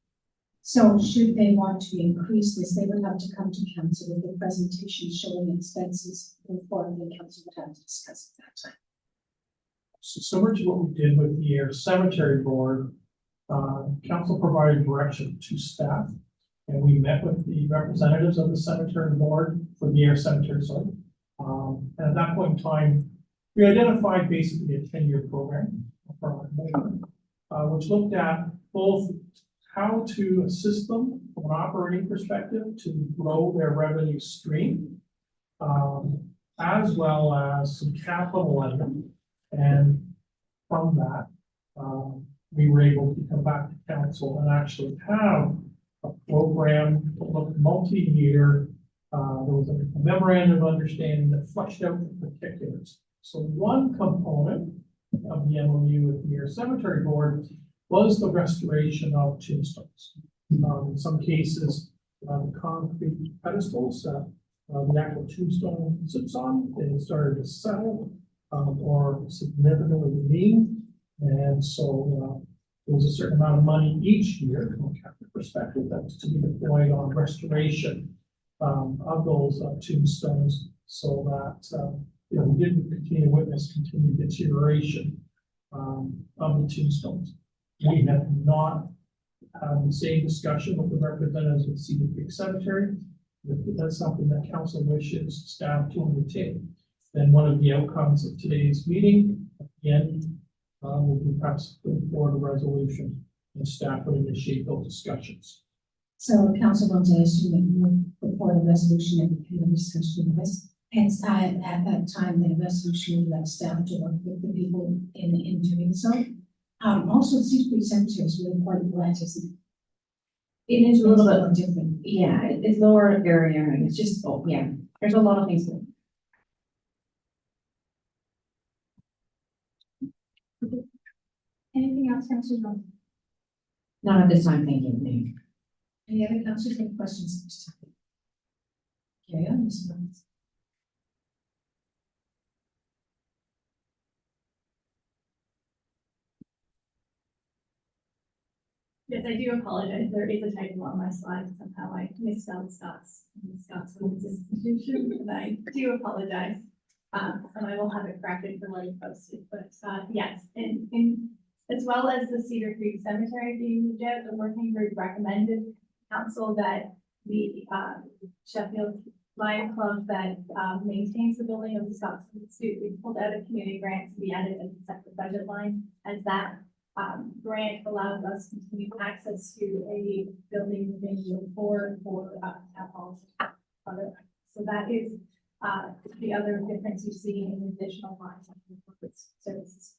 So should they want to increase this, they would have to come to council with a presentation showing expenses before the council would have to discuss at that time. So similar to what we did with the Ayr Cemetery Board, council provided direction to staff, and we met with the representatives of the cemetery board for the Ayr Cemetery site. And at that point in time, we identified basically a 10-year program for our board, which looked at both how to assist them from an operating perspective to grow their revenue stream, as well as some capital lending. And from that, we were able to come back to council and actually have a program that looked multi-year. There was a memorandum of understanding that fleshed out the particulars. So one component of the MOU with the Ayr Cemetery Board was the restoration of tombstones. In some cases, the concrete pedestals that the actual tombstone sits on, they started to settle or significantly lean. And so there was a certain amount of money each year from a capital perspective that was to be deployed on restoration of those tombstones, so that we didn't continue to witness continued deterioration of the tombstones. We have not had the same discussion with the representatives of Cedar Creek Cemetery. If that's something that council wishes staff to undertake, then one of the outcomes of today's meeting, again, will be perhaps putting forward a resolution and staff will initiate those discussions. So council wants to assume that you will put forward a resolution and we can discuss this. And at that time, the resolution will let staff to work with the people in doing so. Also, Cedar Creek Cemetery is really quite wet, isn't it? It is a little bit different. Yeah, it's lower area and it's just, oh, yeah, there's a lot of things. Anything else, Councilor? Not at this time, thank you. Thank you. Any other councilors have questions at this time? Carry on, Ms. Burns. Yes, I do apologize. There is a typo on my slide. Somehow I misspelled Scott's. Scott's Women's Institution, and I do apologize. And I will have it corrected for when it's posted, but, yes, as well as the Cedar Creek Cemetery being moved out, the working group recommended council that the, Sheffield Lion Club that, maintains the building of the Scott's Institute, we pulled out a community grant to be added as a separate budget line, as that grant allows us continued access to a building within Unit 4 for town halls. So that is the other difference you see in additional lines of corporate services.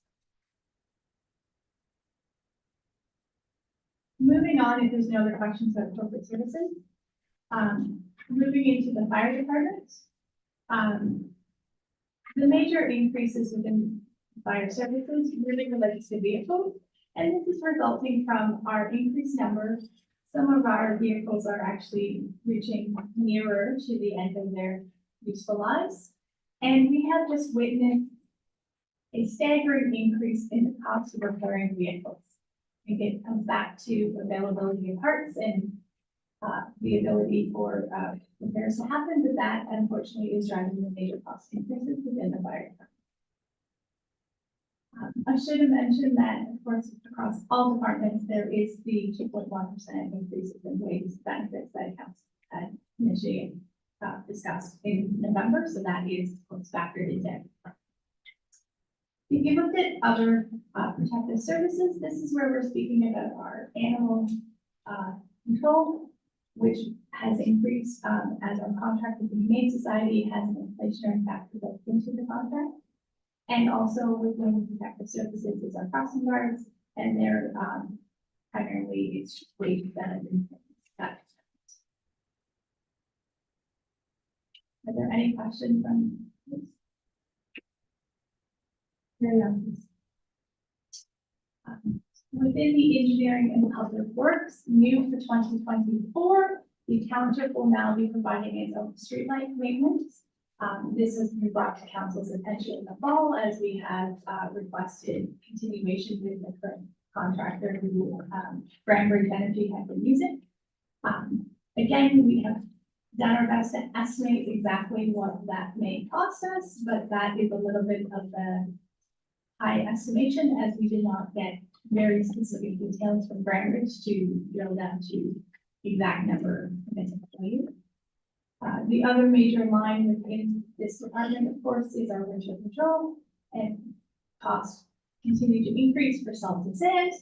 Moving on, if there's no other questions about corporate services, moving into the fire department, the major increases within fire services really relates to vehicles. And this is resulting from our increased numbers. Some of our vehicles are actually reaching nearer to the end of their useful lives. And we have just witnessed a staggering increase in the cost of repairing vehicles. I think it comes back to availability of parts and the ability for repairs to happen, but that unfortunately is driving the major cost increases within the fire department. I should have mentioned that, of course, across all departments, there is the 2.1% increases in wages benefits that council had initially discussed in November, so that is, of course, factored into. If you looked at other protective services, this is where we're speaking about our animal control, which has increased as our contract with the Humane Society has an inflationary factor built into the contract. And also within protective services is our crossing guards, and they're primarily it's wage benefits. Are there any questions from this? Within the engineering and public works, new for 2024, the township will now be providing its own streetlight maintenance. This has been brought to council's attention in the fall as we have requested continuation with the current contractor who Grandbridge Energy had been using. Again, we have done our best to estimate exactly what that may cost us, but that is a little bit of the high estimation as we did not get very specific details from Grandbridge to drill down to exact number of employees. The other major line within this department, of course, is our winter patrol, and costs continue to increase for salt and sand.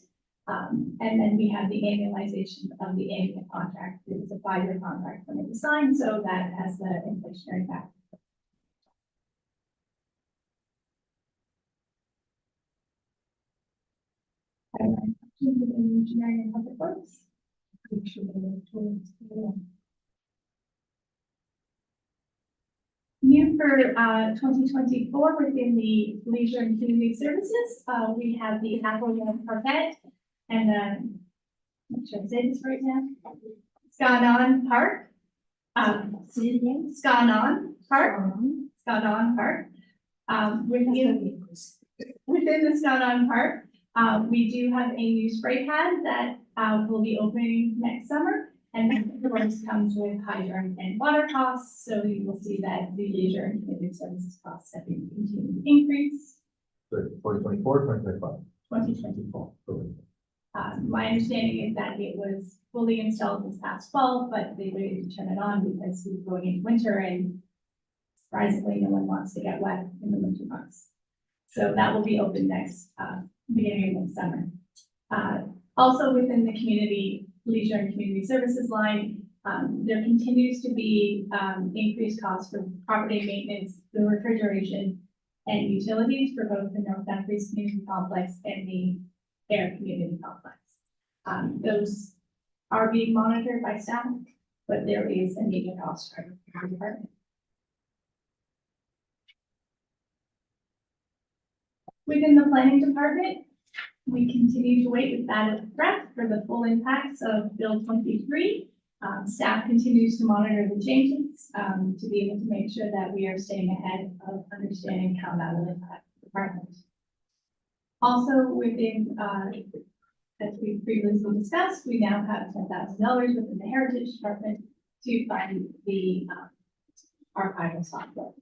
And then we have the annualization of the annual contract. It was a 5-year contract when it was signed, so that has the inflationary factor. Engineering and public works. New for 2024 within the leisure and community services, we have the Applewood Parkette and make sure I say this right now, Scanon Park. Scanon Park. Within the Scanon Park, we do have a new spray pad that will be opening next summer. And then the rest comes with hydrant and water costs, so you will see that the leisure and community services costs have been continuing to increase. 2024, 2025. 2024. My understanding is that it was fully installed this past fall, but they waited to turn it on because we were going into winter and surprisingly, no one wants to get wet in the winter months. So that will be open next, beginning of next summer. Also within the community leisure and community services line, there continues to be increased costs for property maintenance, the refrigeration, and utilities for both the North Dumfries Community Complex and the Air Community Complex. Those are being monitored by staff, but there is a major cost for the department. Within the planning department, we continue to wait with bated breath for the full impacts of Bill 23. Staff continues to monitor the changes to be able to make sure that we are staying ahead of understanding how that will impact the department. Also within as we previously discussed, we now have $10,000 within the Heritage Department to fund the archival software.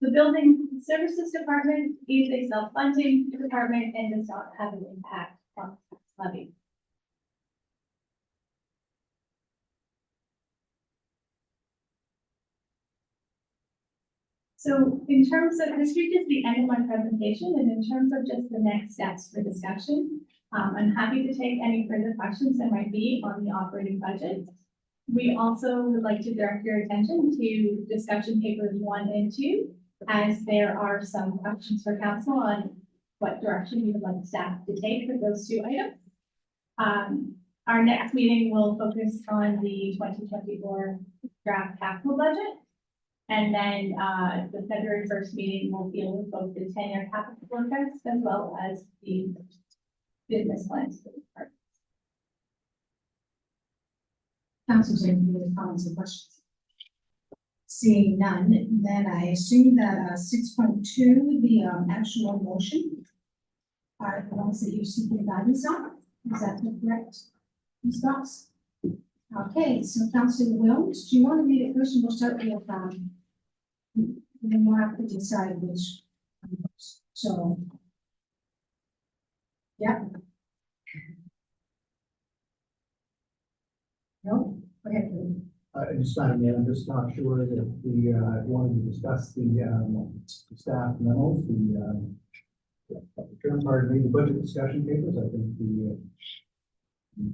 The Building Services Department is a self-funding department and does not have an impact on tax levy. So in terms of, this is the end of my presentation, and in terms of just the next steps for discussion, I'm happy to take any further questions there might be on the operating budget. We also would like to direct your attention to discussion papers 1 and 2, as there are some questions for council on what direction you would like staff to take for those 2 items. Our next meeting will focus on the 2024 draft capital budget. And then the February 1st meeting will deal with both the 10-year capital forecast as well as the business plans for the department. Councilors, any further comments or questions? Seeing none, then I assume that 6.2, the actual motion, are the ones that you're seeking guidance on. Is that correct, Ms. Fox? Okay, so Councilor Wilms, do you want to read it first, and we'll start with then we'll have to decide which. So, yeah. No, go ahead. I'm just not sure if we wanted to discuss the staff memos, the budget discussion papers. I think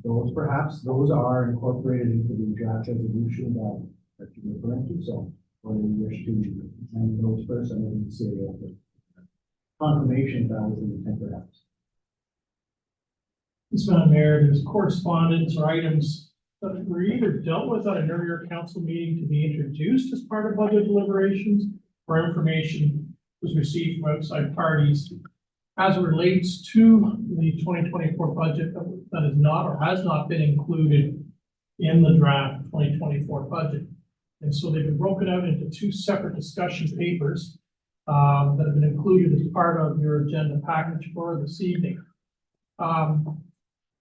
those are incorporated into the draft resolution that you're referring to. So whether you wish to examine those first, I would say confirmation that was in the intent perhaps. Madam Mayor, there's correspondence or items that were either dealt with at an earlier council meeting to be introduced as part of budget deliberations, or information was received from outside parties as it relates to the 2024 budget that is not or has not been included in the draft 2024 budget. And so they've been broken out into 2 separate discussion papers that have been included as part of your agenda package for this evening.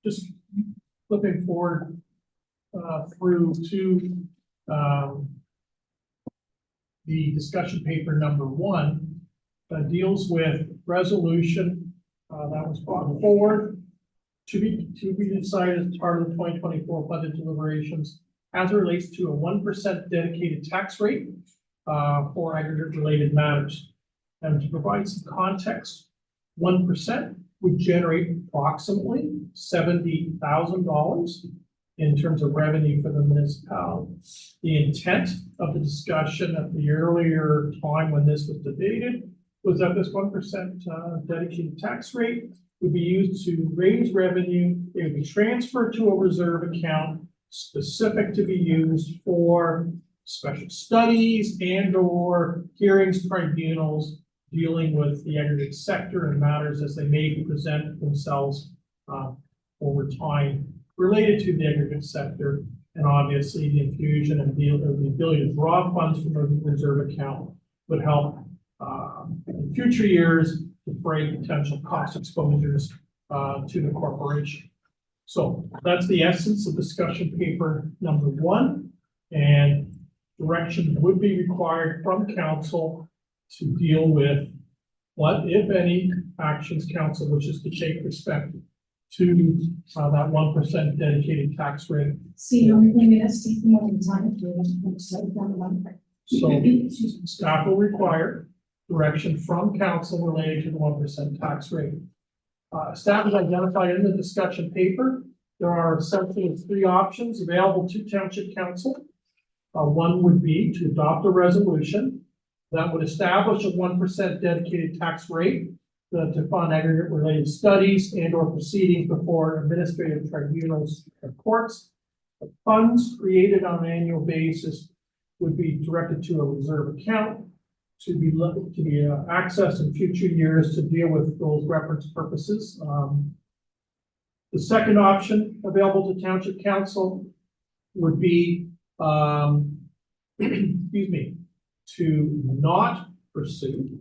Just flipping forward through to the discussion paper number 1 that deals with resolution that was brought forward to be decided as part of the 2024 budget deliberations as it relates to a 1% dedicated tax rate for aggregate related matters. And to provide some context, 1% would generate approximately $70,000 in terms of revenue for the municipality. The intent of the discussion at the earlier time when this was debated was that this 1% dedicated tax rate would be used to raise revenue. It would be transferred to a reserve account specific to be used for special studies and or hearings tribunals dealing with the aggregate sector and matters as they may present themselves over time related to the aggregate sector, and obviously the infusion and the ability to draw funds from a reserve account would help in future years defray potential cost exposures to the corporation. So that's the essence of discussion paper number 1, and direction would be required from council to deal with what, if any, actions council wishes to take respect to that 1% dedicated tax rate. See, only thing that's taking more than time to So staff will require direction from council related to the 1% tax rate. Staff is identified in the discussion paper. There are essentially 3 options available to township council. One would be to adopt a resolution that would establish a 1% dedicated tax rate to fund aggregate related studies and or proceedings before administrative tribunals or courts. The funds created on an annual basis would be directed to a reserve account to be accessed in future years to deal with those reference purposes. The second option available to township council would be, excuse me, to not pursue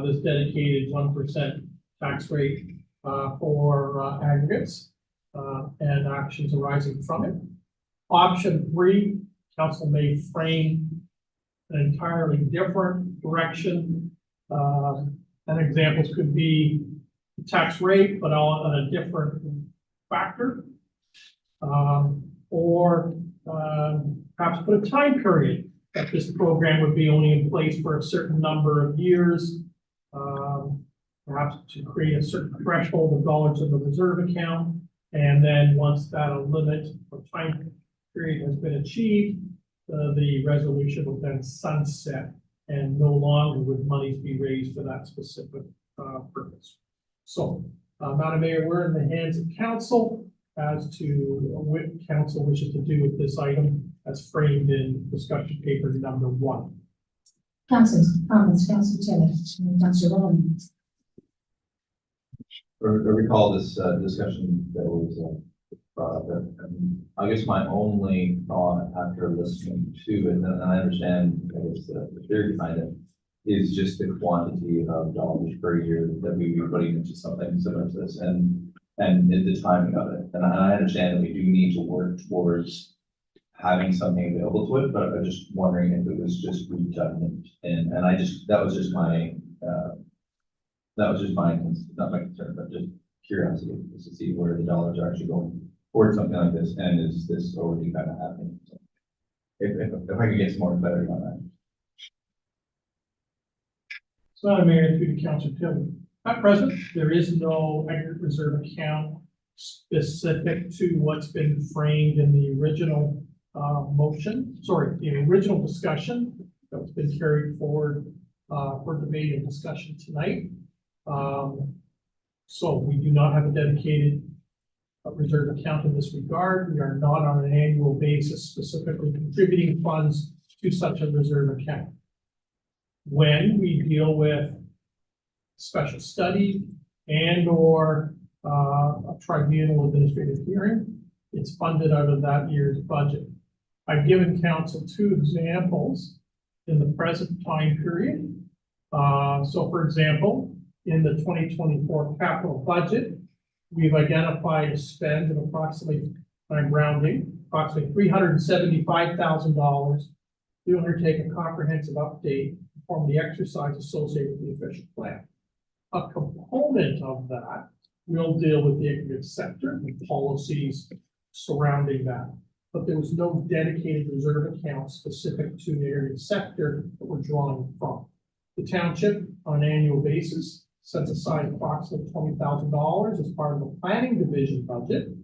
this dedicated 1% tax rate for aggregates and actions arising from it. Option 3, council may frame an entirely different direction. And examples could be the tax rate, but all on a different factor. Or perhaps put a time period that this program would be only in place for a certain number of years. Perhaps to create a certain threshold of dollars in the reserve account. And then once that limit or time period has been achieved, the resolution will then sunset and no longer would monies be raised for that specific purpose. So, Madam Mayor, we're in the hands of council as to what council wishes to do with this item as framed in discussion paper number 1. Councillors, comments, Councillor Tilly, and Councillor Rowland. I recall this discussion that was brought up. And I guess my only thought after listening to it, and I understand, I guess, the theory behind it, is just the quantity of dollars per year that we would be putting into something similar to this, and the timing of it. And I understand that we do need to work towards having something available to it, but I'm just wondering if it was just redundant. And I just, that was just my, not my concern, but just curiosity, just to see where the dollars are actually going towards something like this, and is this already kind of happening? So if I could get some more clarity on that. So, Madam Mayor, through to Councillor Tilly. At present, there is no aggregate reserve account specific to what's been framed in the original the original discussion that's been carried forward for debate and discussion tonight. So we do not have a dedicated reserve account in this regard. We are not on an annual basis specifically contributing funds to such a reserve account. When we deal with special study and or a tribunal administrative hearing, it's funded out of that year's budget. I've given council 2 examples in the present time period. So for example, in the 2024 capital budget, we've identified a spend of approximately, I'm rounding, approximately $375,000 to undertake a comprehensive update from the exercise associated with the official plan. A component of that will deal with the aggregate sector and policies surrounding that. But there was no dedicated reserve account specific to the aggregate sector that we're drawing from. The township, on an annual basis, sets aside approximately $20,000 as part of the planning division budget,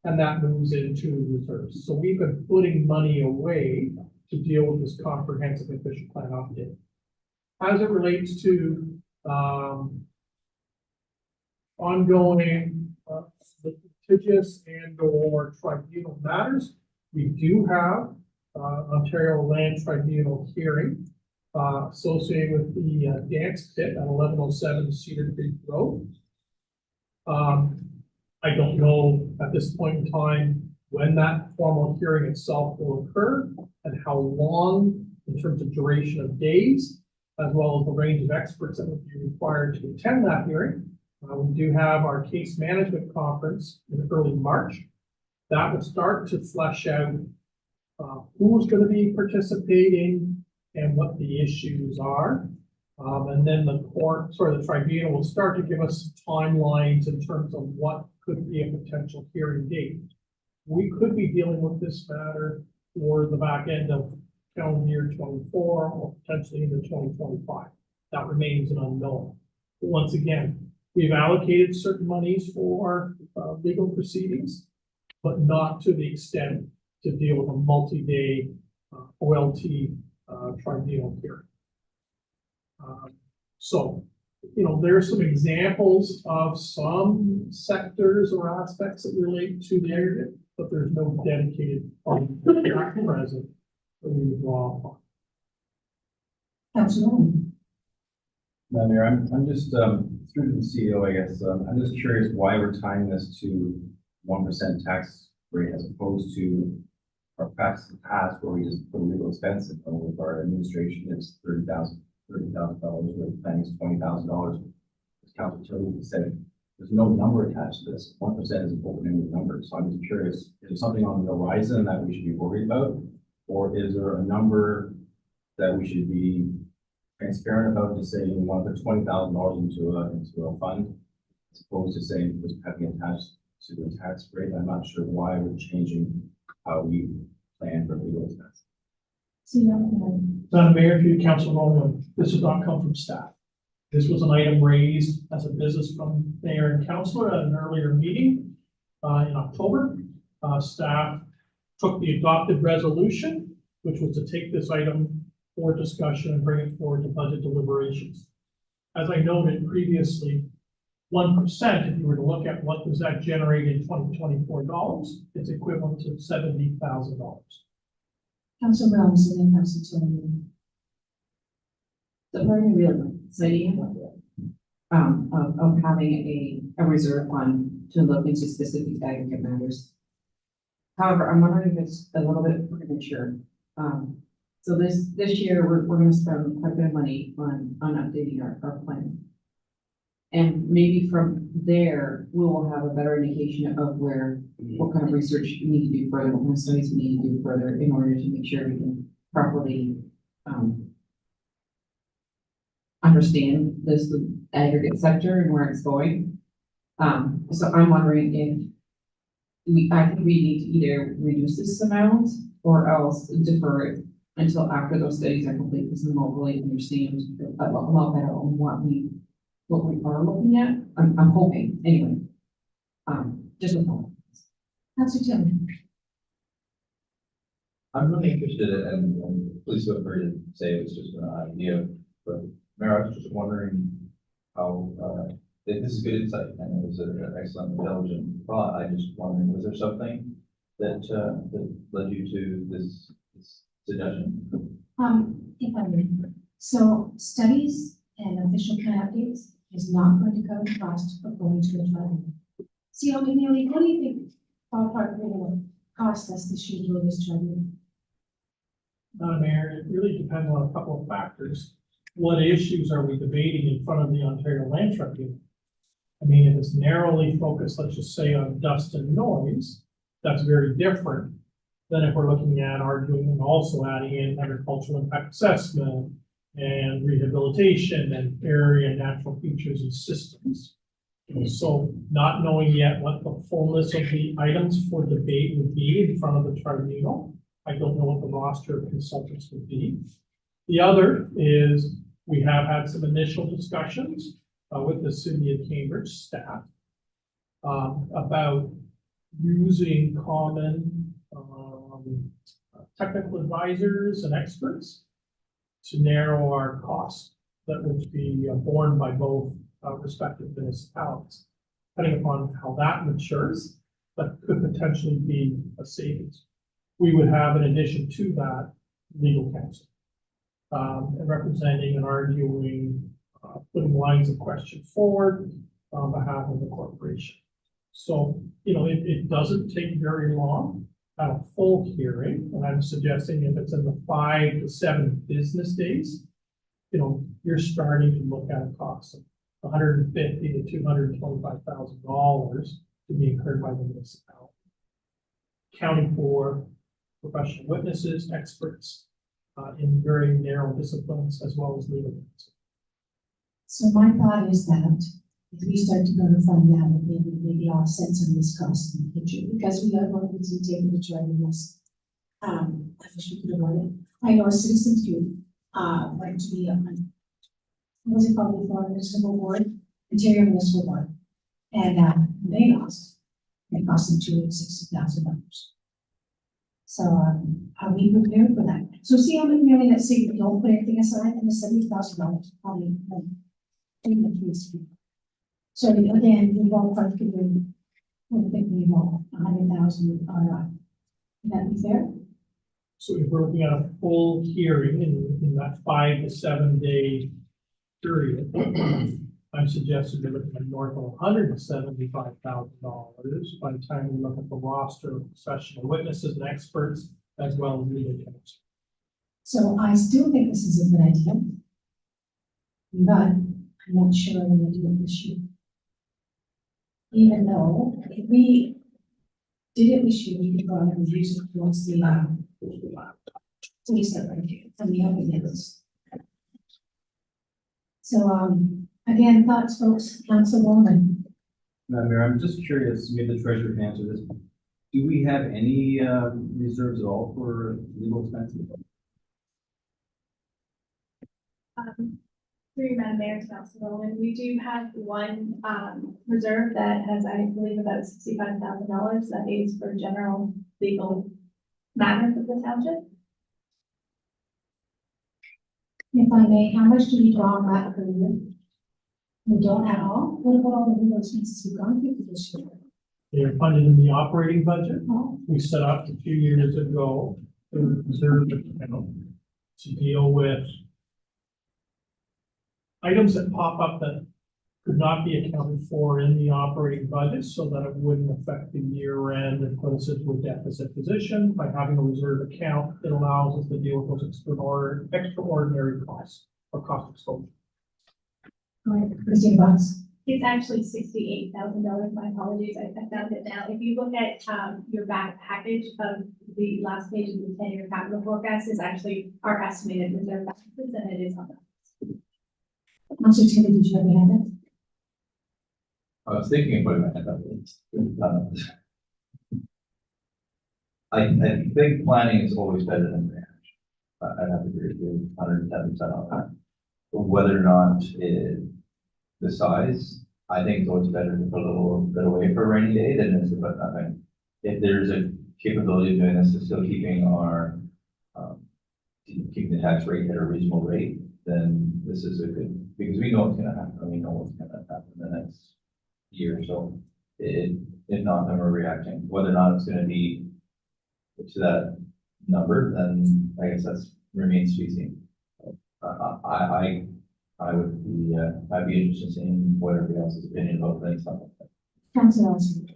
and that moves into reserves. So we've been putting money away to deal with this comprehensive official plan update. As it relates to ongoing litigious and or tribunal matters, we do have Ontario Land Tribunal hearing associated with the dance pit at 1107 Cedar Creek Road. I don't know at this point in time when that formal hearing itself will occur and how long in terms of duration of days, as well as the range of experts that would be required to attend that hearing. We do have our case management conference in early March. That will start to flesh out who's going to be participating and what the issues are. And then the tribunal will start to give us timelines in terms of what could be a potential hearing date. We could be dealing with this matter toward the back end of calendar year 24 or potentially into 2025. That remains an unknown. But once again, we've allocated certain monies for legal proceedings, but not to the extent to deal with a multi-day OLT tribunal hearing. So, you know, there are some examples of some sectors or aspects that relate to the aggregate, but there's no dedicated fund at present that we would draw upon. Councillor Rowland. Madam Mayor, I'm just, through to the CEO, I guess, I'm just curious why we're tying this to 1% tax rate as opposed to our practice in the past where we just put a legal expense in with our administration is $30,000, where the planning is $20,000. As Councilor Tilly said, there's no number attached to this. 1% is an open-ended number. So I'm just curious, is there something on the horizon that we should be worried about? Or is there a number that we should be transparent about, to say, we want to put $20,000 into a fund, as opposed to saying just having attached to the tax rate? I'm not sure why we're changing how we plan for legal expense. Madam Mayor, through Council Rowland, this did not come from staff. This was an item raised as a business from mayor and councilor at an earlier meeting in October. Staff took the adopted resolution, which was to take this item for discussion and bring it forward to budget deliberations. As I noted previously, 1%, if you were to look at what does that generate in 2024 dollars, it's equivalent to $70,000. Council Rose and then Council Tony. The part I really like, this idea of having a reserve fund to look into specific aggregate matters. However, I'm wondering if it's a little bit premature. So this year, we're gonna spend quite a bit of money on updating our plan. And maybe from there, we will have a better indication of what kind of research we need to do further, what kind of studies we need to do further in order to make sure we can properly understand this aggregate sector and where it's going. So I'm wondering if I think we need to either reduce this amount or else defer it until after those studies are complete, because then we'll really understand a lot better on what we are looking at. I'm hoping, anyway. Just a thought. Council Tony. I'm really interested in, and please feel free to say it's just an idea, but Mayor, I was just wondering how, this is good insight, and it was an excellent, intelligent thought. I just wondering, was there something that led you to this suggestion? If I may. So studies and official plan updates is not going to cover the cost of going to a trial. See, McNeely, what do you think ballpark will cost us this year to do this tribunal? Madam Mayor, it really depends on a couple of factors. What issues are we debating in front of the Ontario Land Tribunal? I mean, if it's narrowly focused, let's just say on dust and noise, that's very different than if we're looking at arguing and also adding in agricultural impact assessment and rehabilitation and area natural features and systems. So not knowing yet what the fullness of the items for debate would be in front of the tribunal. I don't know what the roster of consultants would be. The other is we have had some initial discussions with the City of Cambridge staff about using common technical advisors and experts to narrow our costs that would be borne by both respective municipalities. Depending upon how that matures, that could potentially be a savings. We would have, in addition to that, legal counsel representing and arguing, putting lines of question forward on behalf of the corporation. So, it doesn't take very long at a full hearing, and I'm suggesting if it's in the 5 to 7 business days, you're starting to look at a cost of $150,000 to $225,000 to be incurred by the municipality, accounting for professional witnesses, experts in very narrow disciplines, as well as legal counsel. So my thought is that if we start to go to fund that, maybe offset some of this cost in the future, because we are going to be taking the tribunals. I wish we could have won it. I know a citizens group went to the what was it called before, municipal board, Ontario Municipal Board, and they lost. It cost them $260,000. So are we prepared for that? So see how many that say we don't put anything aside, and the $70,000 probably increase. So again, the ballpark could be, we're thinking about 100,000 or not. Would that be fair? So if we're looking at a full hearing in that 5 to 7 day period, I'm suggesting we're looking at north of $175,000 by the time we look at the roster of professional witnesses and experts, as well as legal counsel. So I still think this is a good idea, but I'm not sure I'm going to do it this year. even though if we did it this year, we could probably use it towards the, police department and the other units. So, again, thoughts, folks, Councilwoman. Madam Mayor, I'm just curious, maybe the treasurer can answer this. Do we have any reserves at all for legal expenses? Through Madam Mayor, Councilwoman, we do have one, reserve that has, I believe, about $65,000 that is for general legal matters of the township. If I may, how much do we draw on that per year? We don't at all? What about all the legal expenses we've gone through this year? They're funded in the operating budget. Oh, We set up a few years ago to reserve account to deal with items that pop up that could not be accounted for in the operating budget so that it wouldn't affect the year end and put us into a deficit position. By having a reserve account, it allows us to deal with those extraordinary costs or cost exposure. all right, Christine Box. It's actually $68,000. My apologies. I found it now. If you look at, your back package of the last page of the 10-year capital forecast is actually our estimated reserve balances, and it is on that. Councilor Tilly, did you have your hand up? I was thinking of putting my hand up. I think planning is always better than reaction. I'd have to agree with you 110% on that. But whether or not the size, I think it's always better to put a little bit away for a rainy day than it is to put nothing. If there's a capability of doing this, to still keeping our, keeping the tax rate at a reasonable rate, then this is a good, because we know what's gonna happen, we know what's gonna happen in the next year or so. If not, then we're reacting, whether or not it's gonna be to that number, then I guess that's remains to be seen. I would be, I'd be interested in seeing what everybody else's opinion about things like that. Councilor Olson.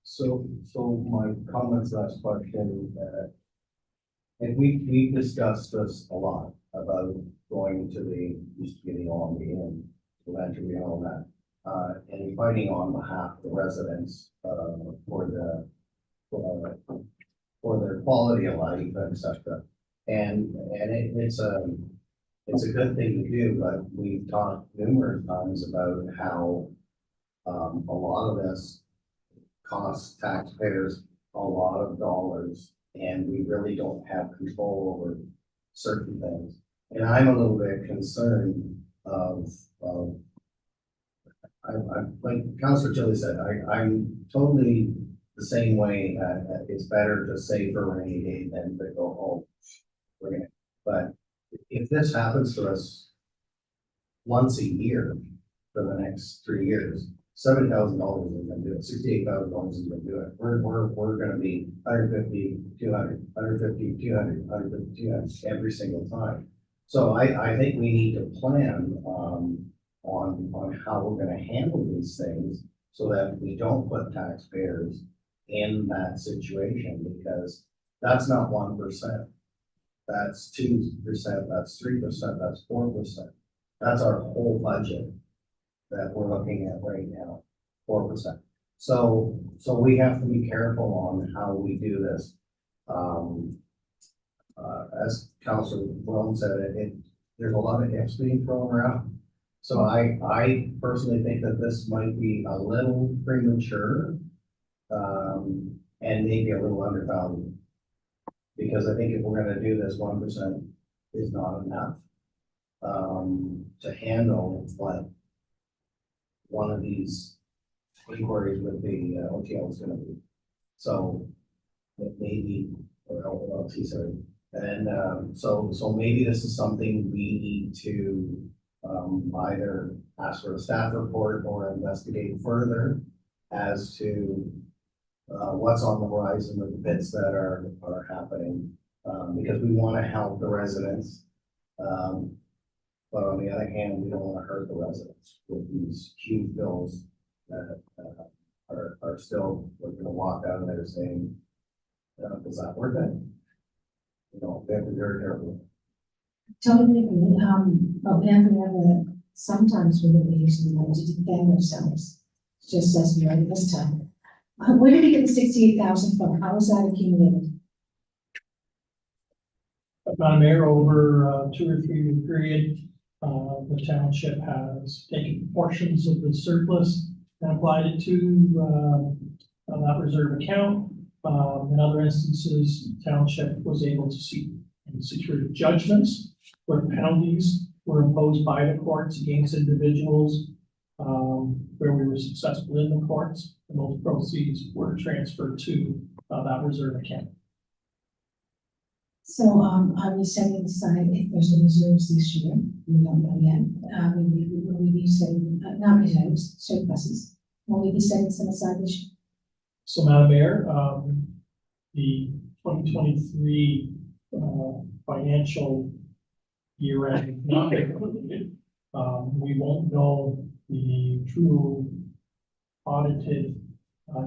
So my comments last question, and we discussed this a lot about going to the, used to be the OMB and the land and all that. And fighting on behalf of the residents, for their quality of life, et cetera. And it's a good thing to do, but we've talked numerous times about how, a lot of this costs taxpayers a lot of dollars, and we really don't have control over certain things. And I'm a little bit concerned I'm like Councilor Tilly said, I'm totally the same way. It's better to save for a rainy day than to go, oh, we're gonna, but if this happens to us once a year for the next 3 years, $7,000 is gonna do it, $68,000 is gonna do it. We're gonna be 150, 200, 150, 200, 150, 200 every single time. So I think we need to plan, on how we're gonna handle these things so that we don't put taxpayers in that situation, because that's not 1%. That's 2%, that's 3%, that's 4%. That's our whole budget that we're looking at right now, 4%. So we have to be careful on how we do this. As Councilor Brown said, there's a lot of ifs being thrown around. So I personally think that this might be a little premature, and maybe a little undervalued. Because I think if we're gonna do this, 1% is not enough, to handle what one of these inquiries with the OTL is gonna be. So it may be, or LLT, sorry. And so maybe this is something we need to either ask for a staff report or investigate further as to what's on the horizon with the bids that are happening, because we want to help the residents. But on the other hand, we don't want to hurt the residents with these huge bills that are still, we're going to walk out of there saying, is that worth it? You know, we have to be very careful. Totally agree. But we have to have sometimes we're going to be using the money to defend ourselves, just as we are this time. Where did we get the 68,000 from? How was that accumulated? Madam Mayor, over a 2 or 3 year period, the township has taken portions of the surplus and applied it to that reserve account. In other instances, the township was able to seek and secure judgments where penalties were imposed by the courts against individuals, where we were successful in the courts, and those proceeds were transferred to that reserve account. So, are we setting aside if there's a reserves this year? We don't know yet. Will we be setting, not reserves, surpluses? Will we be setting some aside this year? So, Madam Mayor, the 2023 financial year end not yet completed. We won't know the true audited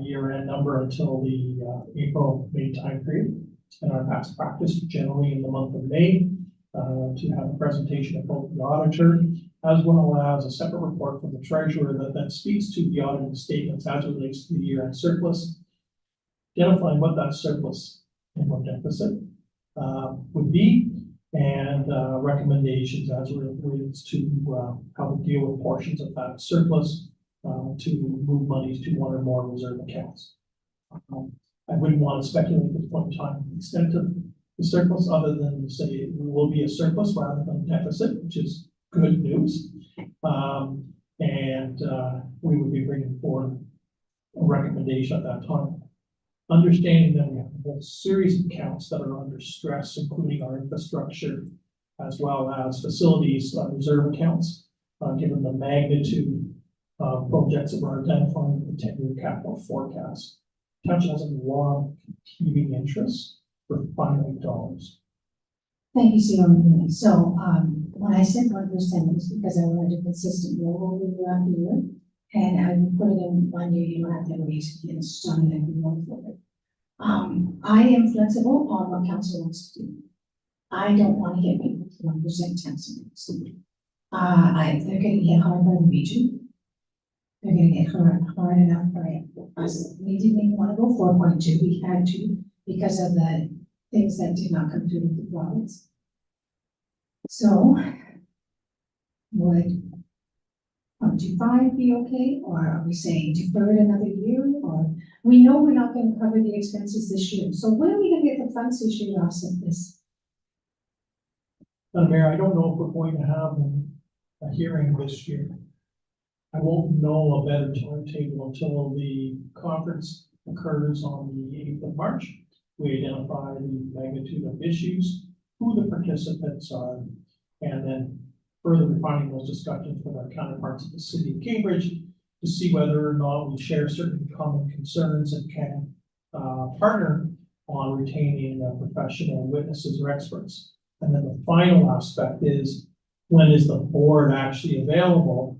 year end number until the April-May time period. It's been our past practice generally in the month of May to have a presentation of both the auditor as well as a separate report from the treasurer that then speaks to the audited statements as it relates to the year end surplus, identifying what that surplus and what deficit would be, and recommendations as it relates to how to deal with portions of that surplus to move monies to one or more reserve accounts. I wouldn't want to speculate at this point in time the extent of the surplus, other than to say it will be a surplus rather than a deficit, which is good news. We would be bringing forward a recommendation at that time. Understanding that we have a whole series of accounts that are under stress, including our infrastructure, as well as facilities reserve accounts, given the magnitude of projects that we're identifying in the 10-year capital forecast. Township has a lot of competing interests for finite dollars. Thank you, Sierra. So, when I said 1%, it's because I wanted a consistent roll over throughout the year. And I would put it in 1 year, you don't have to have a raise again, it's done and we go forward. I am flexible on what council wants to do. I don't want to get people to 1% tax increase. They're going to get hard by the region. They're going to get hard enough by us. We didn't even want to go 4.2. We had to because of the things that did not come through with the province. So, would 0.25 be okay, or are we saying defer it another year? Or we know we're not going to cover the expenses this year. So when are we going to get the funds this year to offset this? Mayor, I don't know if we're going to have a hearing this year. I won't know a better timetable until the conference occurs on the 8th of March. We identify the magnitude of issues, who the participants are, and then further refining those discussions with our counterparts at the city of Cambridge to see whether or not we share certain common concerns and can partner on retaining professional witnesses or experts. And then the final aspect is, when is the board actually available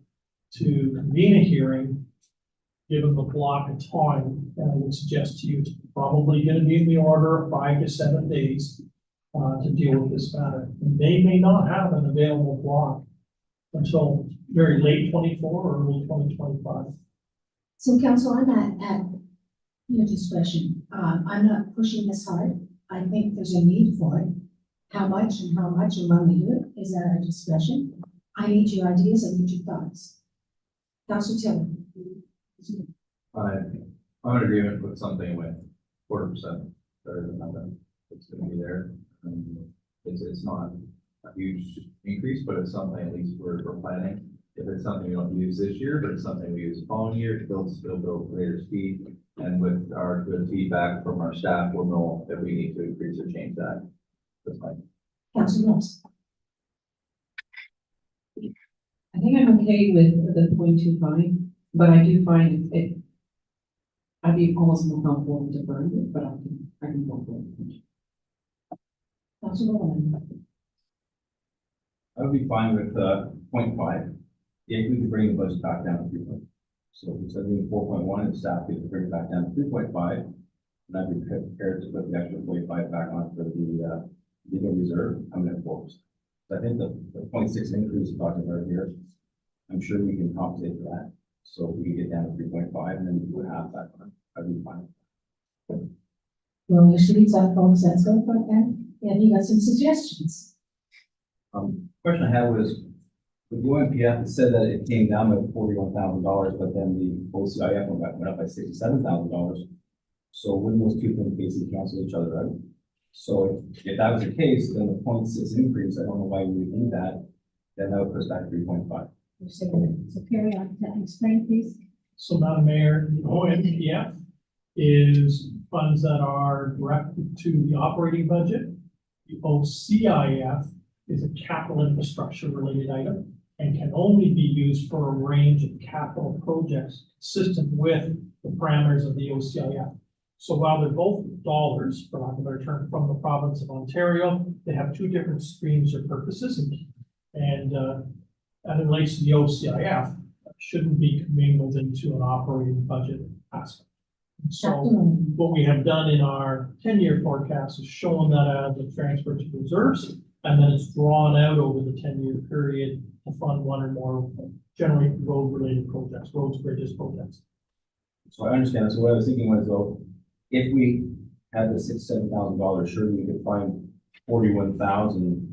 to convene a hearing, given the block of time? And I would suggest to you it's probably going to be in the order of 5 to 7 days to deal with this matter. And they may not have an available block until very late 24 or early 2025. So council, I'm at your discretion. I'm not pushing this hard. I think there's a need for it. How much and when we do it is at our discretion. I need your ideas, I need your thoughts. Councilor Tilley. I'm in agreement with something with 4% better than nothing. It's going to be there. It's not a huge increase, but it's something at least we're planning. If it's something we don't use this year, but it's something we use the following year, it'll go greater speed. And with our good feedback from our staff, we'll know if we need to increase or change that. That's fine. Councilor Ross. I think I'm okay with the 0.25, but I do find it, I'd be almost more comfortable with deferring it, but I can go for it. Councilor Rowan. I would be fine with 0.5 if we could bring the budget back down to 3.5. So instead of doing 4.1, and staff could bring it back down to 3.5, and I'd be prepared to put the extra 0.5 back on for the legal reserve. I'm going to force. So I think the 0.6 increase we're talking about here I'm sure we can compensate for that. So we can get down to 3.5 and then we would have that. I'd be fine. Well, usually it's our folks, let's go for it then. And you got some suggestions. Question I had was, with the OMPF, it said that it came down by $41,000, but then the OCIF went up by $67,000. So wouldn't those two things basically cancel each other out? So if that was the case, then the 0.6 increase, I don't know why we would need that, then that would push back to 3.5. So carry on, explain please. So Madam Mayor, the OMPF is funds that are directed to the operating budget. The OCIF is a capital infrastructure related item and can only be used for a range of capital projects consistent with the parameters of the OCIF. So while they're both dollars, for lack of a better term, from the province of Ontario, they have two different streams or purposes. And as it relates to the OCIF, shouldn't be commingled into an operating budget aspect. So what we have done in our 10-year forecast is shown that as a transfer to reserves, and then it's drawn out over the 10-year period to fund one or more generally road-related projects, roads, bridges projects. So I understand. So what I was thinking was, though, if we had the $7,000, surely we could find 41,000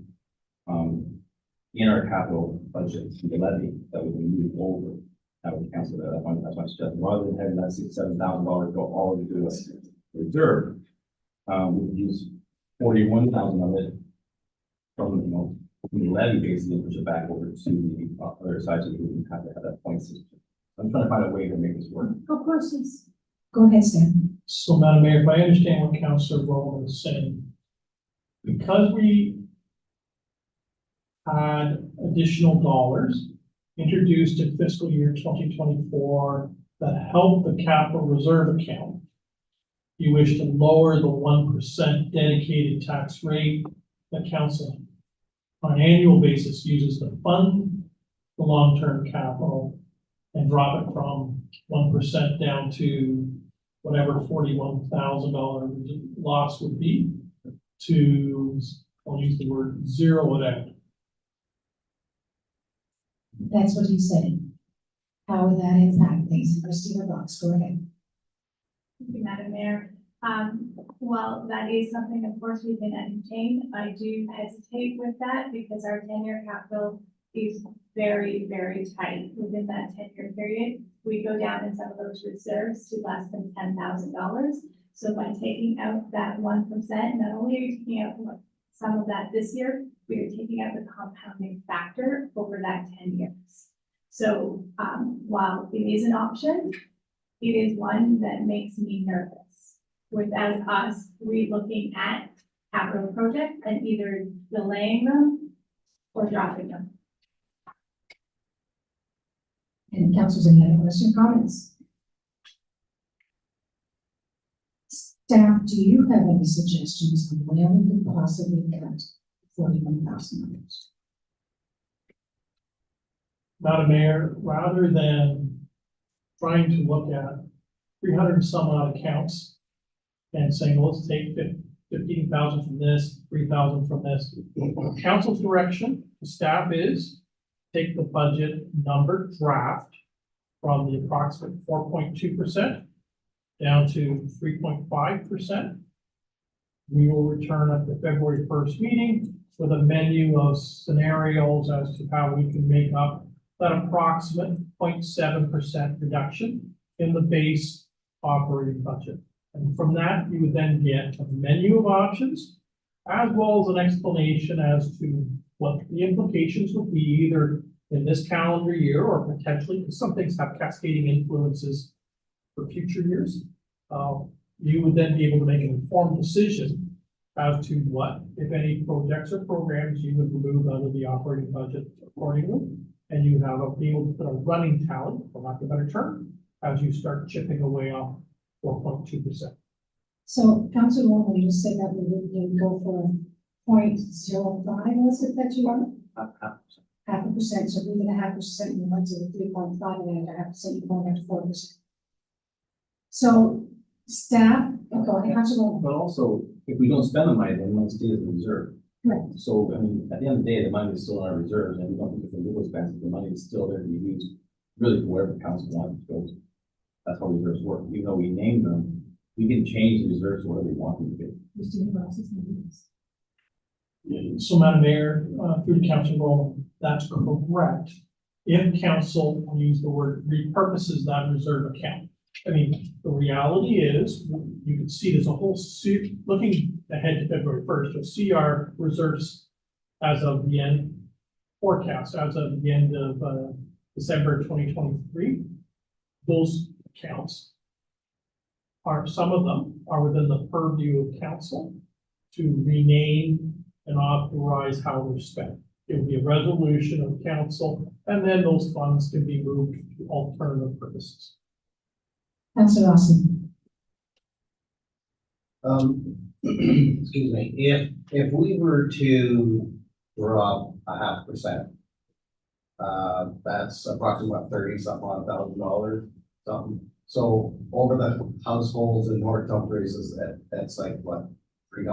in our capital budget to the levy that would be moved over. That would cancel that. That's my suggestion. Rather than having that $7,000 go all into a reserve, we could use 41,000 of it from, from the levy basically, push it back over to the other side so we wouldn't have to have that point system. I'm trying to find a way to make this work. Of course, yes. Go ahead, Stan. So, Madam Mayor, if I understand what Councillor Rowland is saying, because we had additional dollars introduced in fiscal year 2024 that helped the capital reserve account, you wish to lower the 1% dedicated tax rate that council on an annual basis uses to fund the long-term capital and drop it from 1% down to whatever $41,000 loss would be to, I'll use the word, zero it out. That's what he's saying. How would that impact things? Christina Box, go ahead. Thank you, Madam Mayor. Well, that is something, of course, we can entertain. I do hesitate with that because our 10-year capital is very, very tight within that 10-year period. We go down in some of those reserves to less than $10,000. So by taking out that 1%, not only are you taking out some of that this year, we are taking out the compounding factor over that 10 years. So while it is an option, it is one that makes me nervous without us re-looking at capital projects and either delaying them or dropping them. And councilors, any other questions, comments? Staff, do you have any suggestions on where we could possibly cut $41,000? Madam Mayor, rather than trying to look at 300 some odd accounts and saying, well, let's take 15,000 from this, 3,000 from this. Council's direction, the staff is take the budget number draft from the approximate 4.2% down to 3.5%. We will return at the February 1st meeting with a menu of scenarios as to how we can make up that approximate 0.7% reduction in the base operating budget. And from that, you would then get a menu of options, as well as an explanation as to what the implications would be either in this calendar year or potentially, because some things have cascading influences for future years. You would then be able to make an informed decision as to what, if any, projects or programs you would remove out of the operating budget accordingly. And you have be able to put a running tally, for lack of a better term, as you start chipping away off 4.2%. So Councilor Rowan, you said that we would go for 0.05, was it that you want? 0.5%, so we did 0.5%, we went to the 3.5, and then 0.5%, you're going up to 4%. So staff, go ahead, Councilor Rowan. But also, if we don't spend the money, then we want to stay as a reserve. Correct. So, I mean, at the end of the day, the money is still in our reserves, and we don't think it's a legal expense, the money is still there to be used really for wherever council wants it to go. That's how reserves work, even though we named them, we can change the reserves to whatever we want them to be. So Madam Mayor, through the council role, that's correct. If council use the word repurposes that reserve account. I mean, the reality is, you can see there's a whole suit, looking ahead to February 1st, you'll see our reserves as of the end, forecast as of the end of December 2023. Those accounts some of them are within the purview of council to rename and authorize how they're spent. It will be a resolution of council, and then those funds can be moved to alternative purposes. Councillor Lawson. Excuse me, if we were to drop 0.5%, that's approximately $30,000, something. So over the households in North Dumfries, that's like what, $3,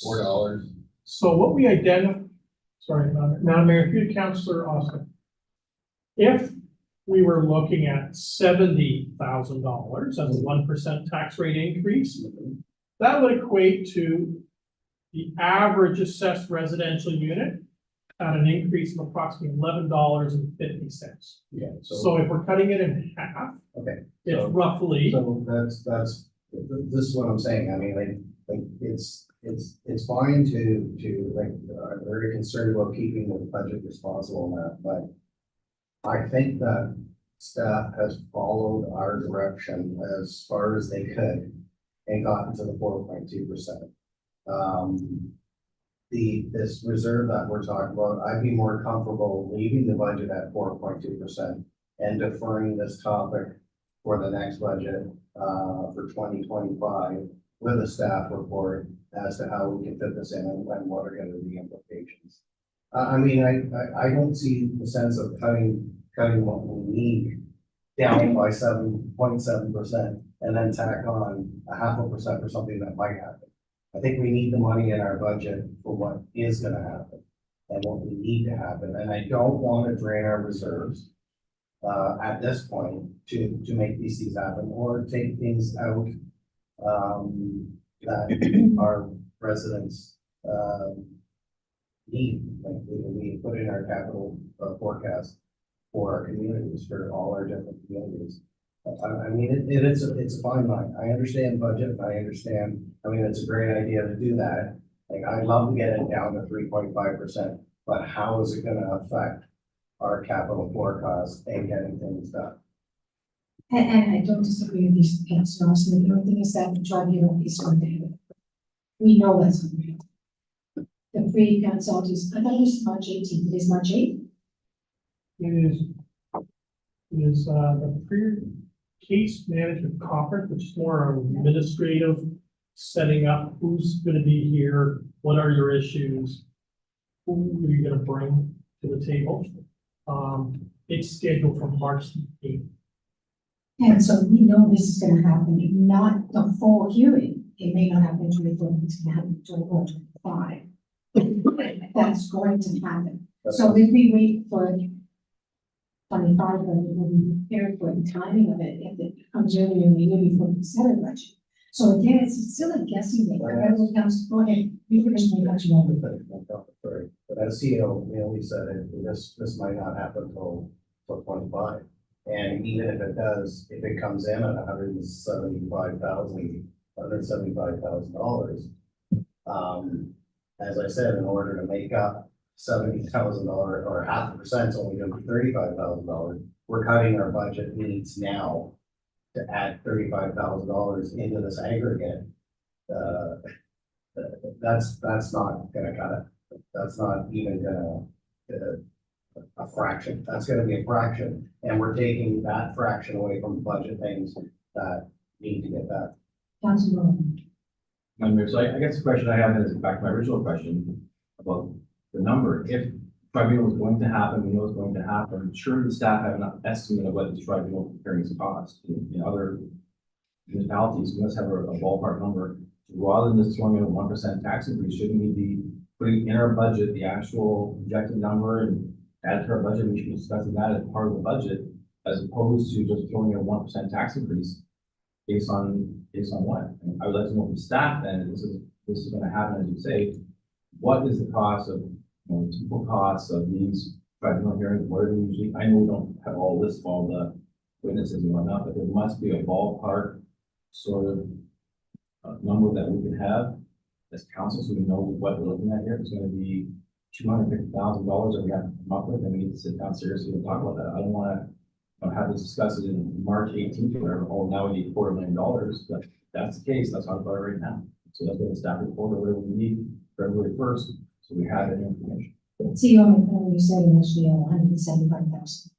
$4? So what we identify, sorry, Madam Mayor, through to Councillor Austin. If we were looking at $70,000 as a 1% tax rate increase, that would equate to the average assessed residential unit at an increase of approximately $11.50. Yeah. So if we're cutting it in half, Okay. it's roughly, So this is what I'm saying. I mean, like it's fine to like, I'm very concerned about keeping the budget responsible on that, but I think that staff has followed our direction as far as they could and gotten to the 4.2%. This reserve that we're talking about, I'd be more comfortable leaving the budget at 4.2% and deferring this topic for the next budget, for 2025 with a staff report as to how we can fit this in and what are going to be the implications. I mean, I don't see the sense of cutting what we need down by 7.7% and then tack on 0.5% for something that might happen. I think we need the money in our budget for what is gonna happen and what we need to happen. And I don't want to drain our reserves at this point to make these things happen or take things out that our residents need, like we put in our capital forecast for our communities, for all our different communities. I mean, it's a fine line. I understand budget. I mean, it's a great idea to do that. Like, I'd love to get it down to 3.5%, but how is it gonna affect our capital forecast and getting things done? And I don't disagree with these, Councillor Lawson. The only thing is that the tribunal is going to happen. We know that's going to happen. The free consult is, I thought it was March 18th. It is March 8th. It is the pre-case management conference, which is more administrative, setting up who's gonna be here, what are your issues, who are you gonna bring to the table. It's scheduled for March 8th. And so we know this is gonna happen, not the full hearing. It may not happen in 24, it's gonna happen in 24, 25. That's going to happen. So if we wait for 25, then we'll be prepared for the timing of it if it comes earlier in the year before we set a budget. So again, it's still a guessing game. Everyone comes, go ahead, you finish my question. Sorry, but as CEO, we said this might not happen till 25. And even if it does, if it comes in at $175,000, as I said, in order to make up $70,000 or 0.5% is only going to be $35,000. We're cutting our budget needs now to add $35,000 into this aggregate. That's not going to cut it. That's not even going to a fraction. That's going to be a fraction, and we're taking that fraction away from budget things that need to get that. Councilor. So I guess the question I have is back to my original question about the number. If tribunal is going to happen, we know it's going to happen, sure the staff have an estimate of what the tribunal hearings cost. In other municipalities, we must have a ballpark number. rather than just throwing in a 1% tax increase, shouldn't we be putting in our budget the actual projected number and add to our budget? We should be discussing that as part of the budget, as opposed to just throwing in a 1% tax increase based on what? And I would like to know from staff, and this is gonna happen, as you say, what is the cost of, typical costs of these tribunal hearings? What are they usually? I know we don't have all lists of all the witnesses and whatnot, but there must be a ballpark sort of number that we can have as council, so we know what we're looking at here. It's gonna be $250,000 that we have to come up with, and we need to sit down seriously and talk about that. I don't wanna have this discussed in March 18th, or whatever. Oh, now we need $250,000, but if that's the case, let's talk about it right now. So that's what the staff report, or whatever we need February 1st, so we have that information. CEO, you said initially 175,000.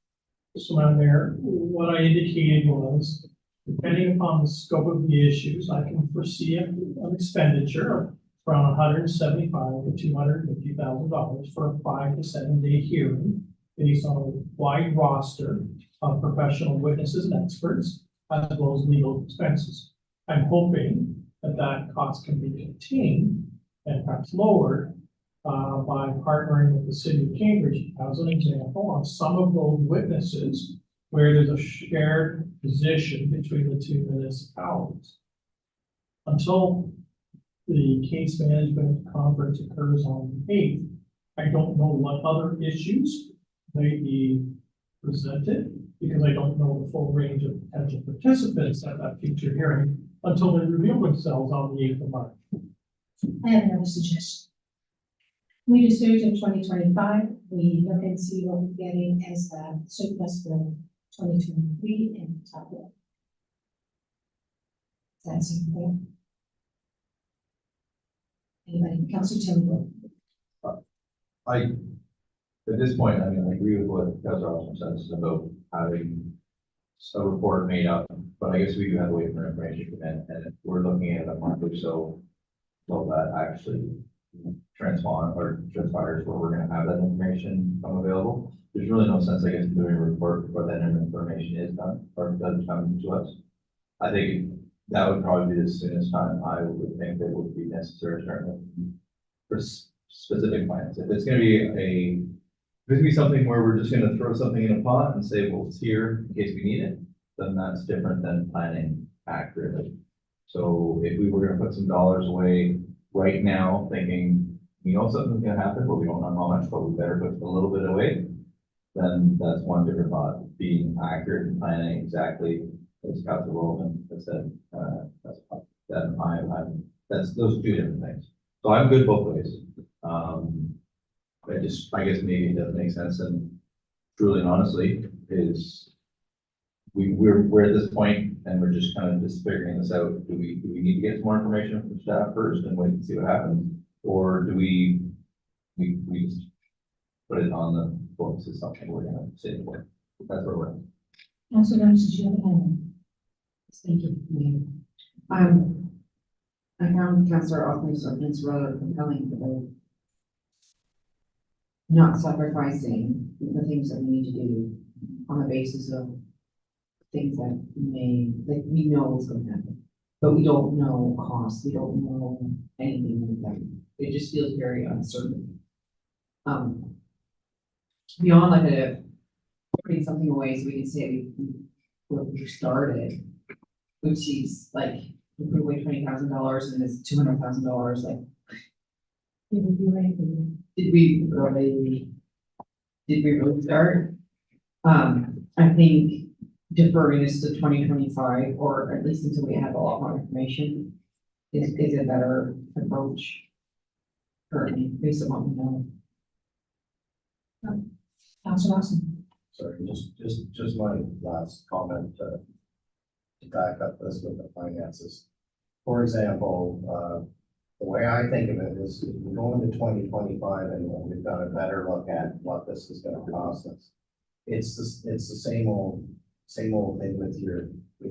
So Madam Mayor, what I indicated was, depending upon the scope of the issues, I can foresee an expenditure of around $175,000 to $250,000 for a 5 to 7 day hearing based on a wide roster of professional witnesses and experts, as well as legal expenses. I'm hoping that that cost can be contained and perhaps lowered by partnering with the city of Cambridge, as an example, on some of those witnesses where there's a shared position between the two municipalities. Until the case management conference occurs on the 8th, I don't know what other issues may be presented, because I don't know the full range of potential participants at that future hearing until they reveal themselves on the 8th of March. I have another suggestion. We do surge in 2025, we look and see what we're getting as a surplus for 2023 and top it. That's fair. Anybody, Councilor Timber? At this point, I mean, I agree with what Councilor Austin says about having a report made up, but I guess we do have to wait for information, and if we're looking at a month or so, will that actually transpires where we're gonna have that information come available? There's really no sense, I guess, in doing a report before that information is done, or does come to us. I think that would probably be the soonest time I would think that would be necessary, certainly, for specific plans. If it's gonna be something where we're just gonna throw something in a pot and say, well, it's here in case we need it, then that's different than planning accurately. So if we were gonna put some dollars away right now, thinking, something's gonna happen, but we don't know how much, but we better put a little bit away, then that's one different thought. Being accurate and planning exactly as Councilor Roman has said, that's those two different things. So I'm good both ways. I guess maybe it doesn't make sense, and truly and honestly is we're at this point and we're just kind of just figuring this out. Do we need to get some more information from staff first and wait and see what happens? Or do we just put it on the books as something we're gonna say for? That's where we're at. Councilor Ramsey, do you have a hand? Thank you, Mayor. I found Councillor Austin's ordinance rather compelling about not sacrificing the things that we need to do on the basis of things that we know is going to happen, but we don't know costs, we don't know anything like that. It just feels very uncertain. Beyond like putting something away so we can say we started, which is like we put away $20,000 and it's $200,000. Like, did we really start? I think deferring this to 2025, or at least until we have a lot more information, is a better approach currently based on what we know. Councilor Austin? Sorry, just my last comment to back up this with the finances. For example, the way I think of it is if we go into 2025 and we've got a better look at what this is going to cost us. It's the same old thing with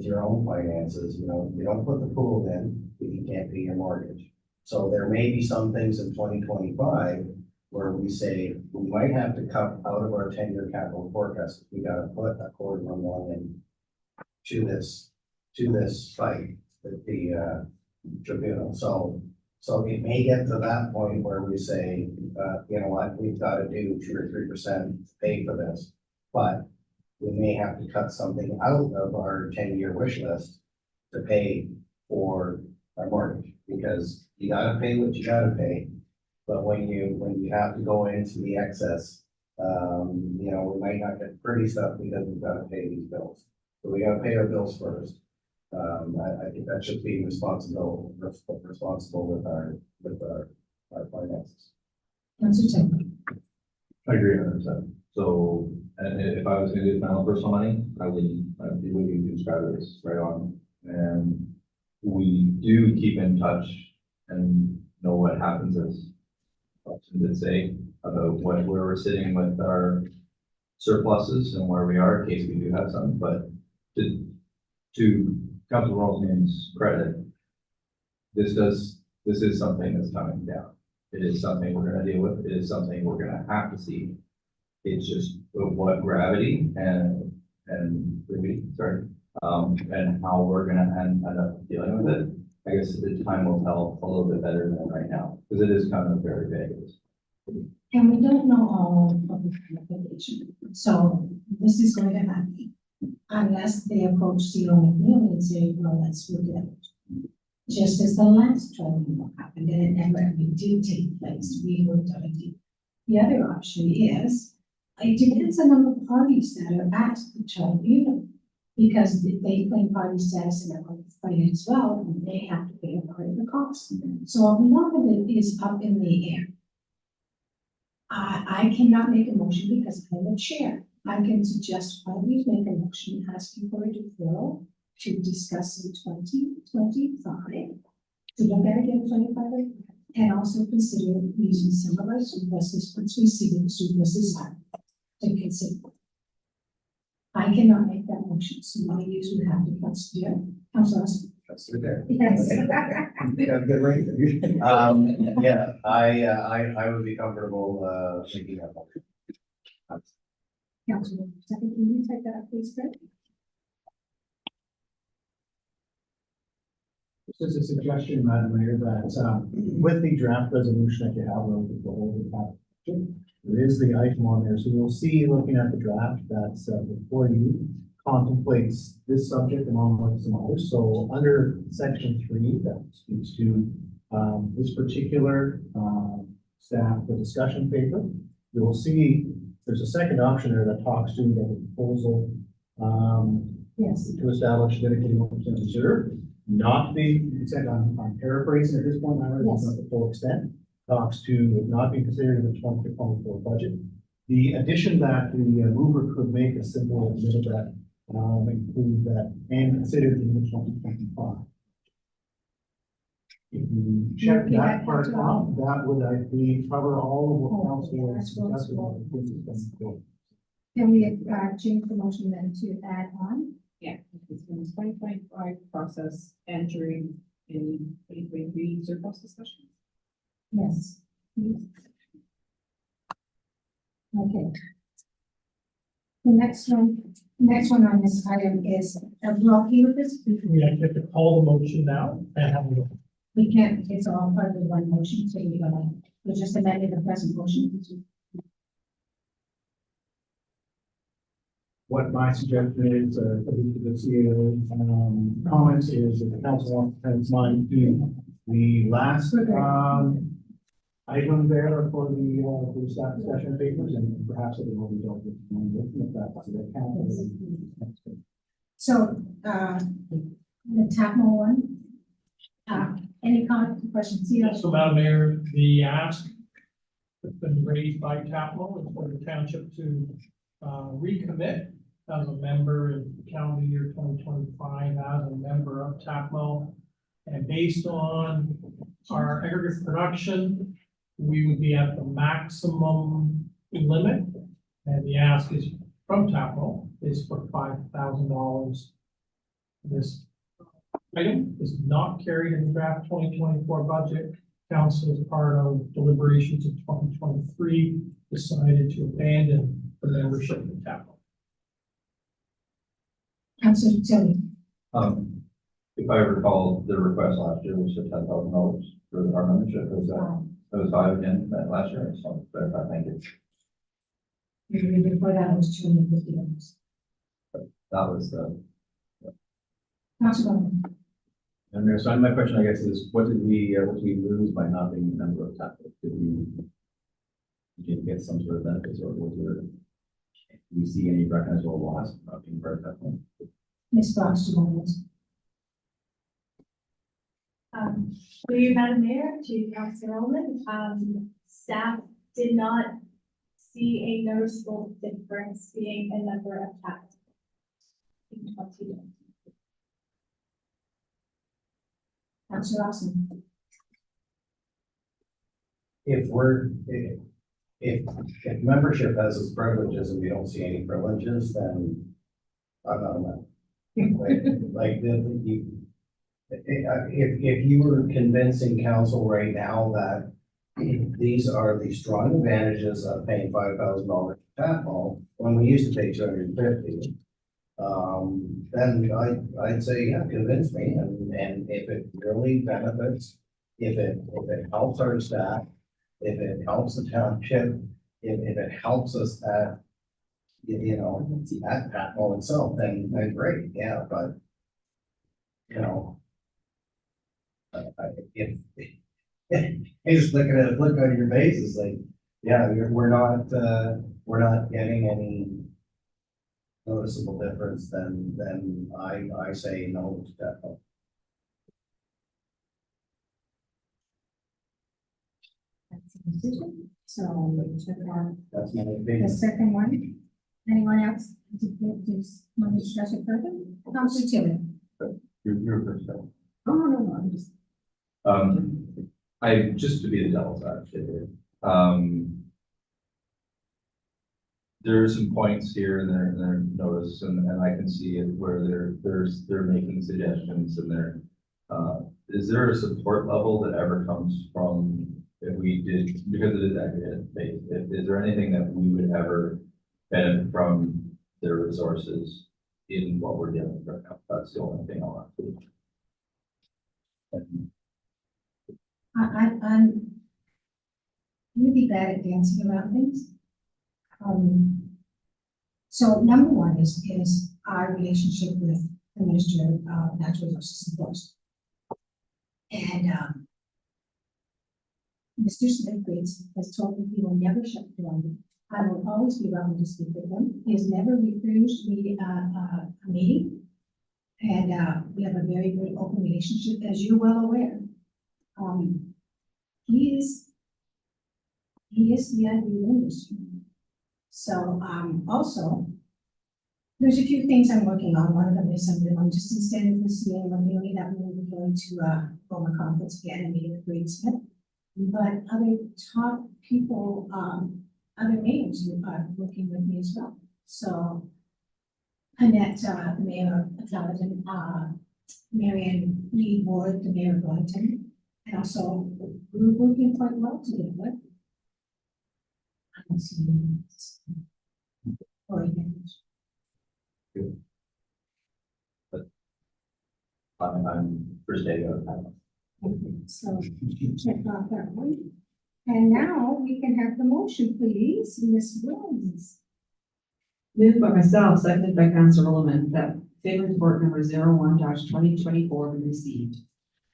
your own finances. You don't put the pool in if you can't pay your mortgage. So there may be some things in 2025 where we say we might have to cut out of our 10-year capital forecast. We got to put $250,000,000 to this fight that tribunal. So it may get to that point where we say, you know what, we've got to do 2 or 3% to pay for this. But we may have to cut something out of our 10-year wish list to pay for our mortgage, because you gotta pay what you gotta pay. But when you have to go into the excess, you know, we might not get pretty stuff because we've got to pay these bills. So we gotta pay our bills first. I think that should be responsible with our finances. Councillor Taylor. I agree 100%. So, and if I was gonna do my own personal money, I would do what you described as right on. And we do keep in touch and know what happens, as Upton did say, about where we're sitting with our surpluses and where we are in case we do have some. But to Councilor Roseman's credit, this is something that's coming down. It is something we're gonna deal with. It is something we're gonna have to see. It's just what gravity and how we're gonna end up dealing with it. I guess the time will tell a little bit better than right now, because it is kind of very vague. And we don't know all of the application, so this is going to happen unless they approach CEO McNeil and say, well, let's look at it. Just as the last tribunal happened, and it never actually did take place, we worked out a deal. The other option is, it depends on the number of parties that are at the tribunal, because if they claim party status and are going to fight it as well, and they have to pay a part of the cost. So a lot of it is up in the air. I cannot make a motion because I'm the chair. I can suggest why we make a motion asking for a deferral to discuss in 2025, to look at it in 25, and also consider using some of our surpluses once we see what the surpluses are to consider. I cannot make that motion, so my use would have to consider. Councilor. That's there. Yes. Yeah, good rate. Yeah, I would be comfortable, making that motion. Councilor, second, can you take that up, please, Fred? Just a suggestion, Madam Mayor, that with the draft resolution that you have, the whole package, there is the item on there, so you'll see, looking at the draft, that's before you contemplates this subject along with some others. So under section 3, that speaks to this particular staff, the discussion paper, you'll see there's a second option there that talks to the proposal Yes. to establish dedicated 1% reserve, not to be considered, I'm paraphrasing at this point, Yes. not the full extent, talks to not be considered in the 2024 budget. The addition that the mover could make a simple admit that include that and considered in the 2025. If you check Okay, that that part comes off, that would, I believe, cover all of what Oh, council yeah, was that's what it's discussing. Can we change the motion then to add on? Yeah, it's from 2025 process entering in 2023 surplus discussion. Yes. Okay. The next one on this item is, we're okay with this? We actually have to call the motion now and have a vote. We can't, it's all part of the one motion, so we're just amending the present motion. What my suggestion is, to the CEO, comments is if the council wants to have its mind to the last, item there for the staff discussion papers, and perhaps it will be dealt with if that's the council. So, the TAPMO one, any comment, questions? So, Madam Mayor, the ask that's been raised by TAPMO is for the township to recommit as a member in calendar year 2025 as a member of TAPMO. And based on our aggregate production, we would be at the maximum limit. And the ask is from TAPMO is for $5,000. This item is not carried in the draft 2024 budget. Council, as part of deliberations of 2023, decided to abandon the membership of TAPMO. Councilor Tilly. if I recall, the request last year was for $10,000 for our membership. Was that, it was 5 again last year, so, but I think it's, Before that was $250. that was the, Councilor Bowman. And Mayor, so my question, I guess, is what did we lose by not being a member of TAPCO? Did you get some sort of benefits, or was there, do you see any recognizable loss not being part of TAPCO? Ms. Fox, do you want to? Through you, Madam Mayor, to Councilor Rowland, staff did not see a noticeable difference being a member of TAPCO in 2020. Councilor Austin. If membership has its privileges and we don't see any privileges, then I'm not a member. If you were convincing council right now that these are the strong advantages of paying $5,000 for TAPCO, when we used to pay $250, then I'd say, yeah, convince me, and if it really benefits, if it helps our staff, if it helps the township, if it helps us at, at TAPCO itself, then great, yeah, but, if just looking at a look on your face is like, yeah, we're not getting any noticeable difference, then I say no to that. That's a decision. So we'll check out That's my the opinion. second one. Anyone else? Want to discuss it further? Councilor Tillman. your first step. Oh, no, I'm just. Just to be the devil's advocate here, there are some points here in their notice, and I can see it where they're making suggestions, and is there a support level that ever comes from if we did, because it is aggregate based, is there anything that we would ever benefit from their resources in what we're dealing with right now? That's the only thing I'll have to. I'm really bad at dancing around things. So number one is our relationship with the Minister of Natural Resources and Forests. And Mr. Smith Gates has told me he will never shut the door. I will always be welcome to speak with him. He has never refused me a meeting. And we have a very good open relationship, as you're well aware. He is the ideal industry. So also, there's a few things I'm working on. One of them is something I'm just instead of this year, I'm really that we're going to form a conference again and meeting with Greg Smith. But other top people, other mayors are working with me as well. So Annette, the mayor of Caledon, Marianne Lee Ward, the mayor of Wellington, and also we're working quite well together. I don't see any minutes. Or advantage. I'm first day of that. So check out that one. And now we can have the motion, please, Ms. Williams. Moved by myself, seconded by Councilor Rowland, that FIN report number 01-2024 be received.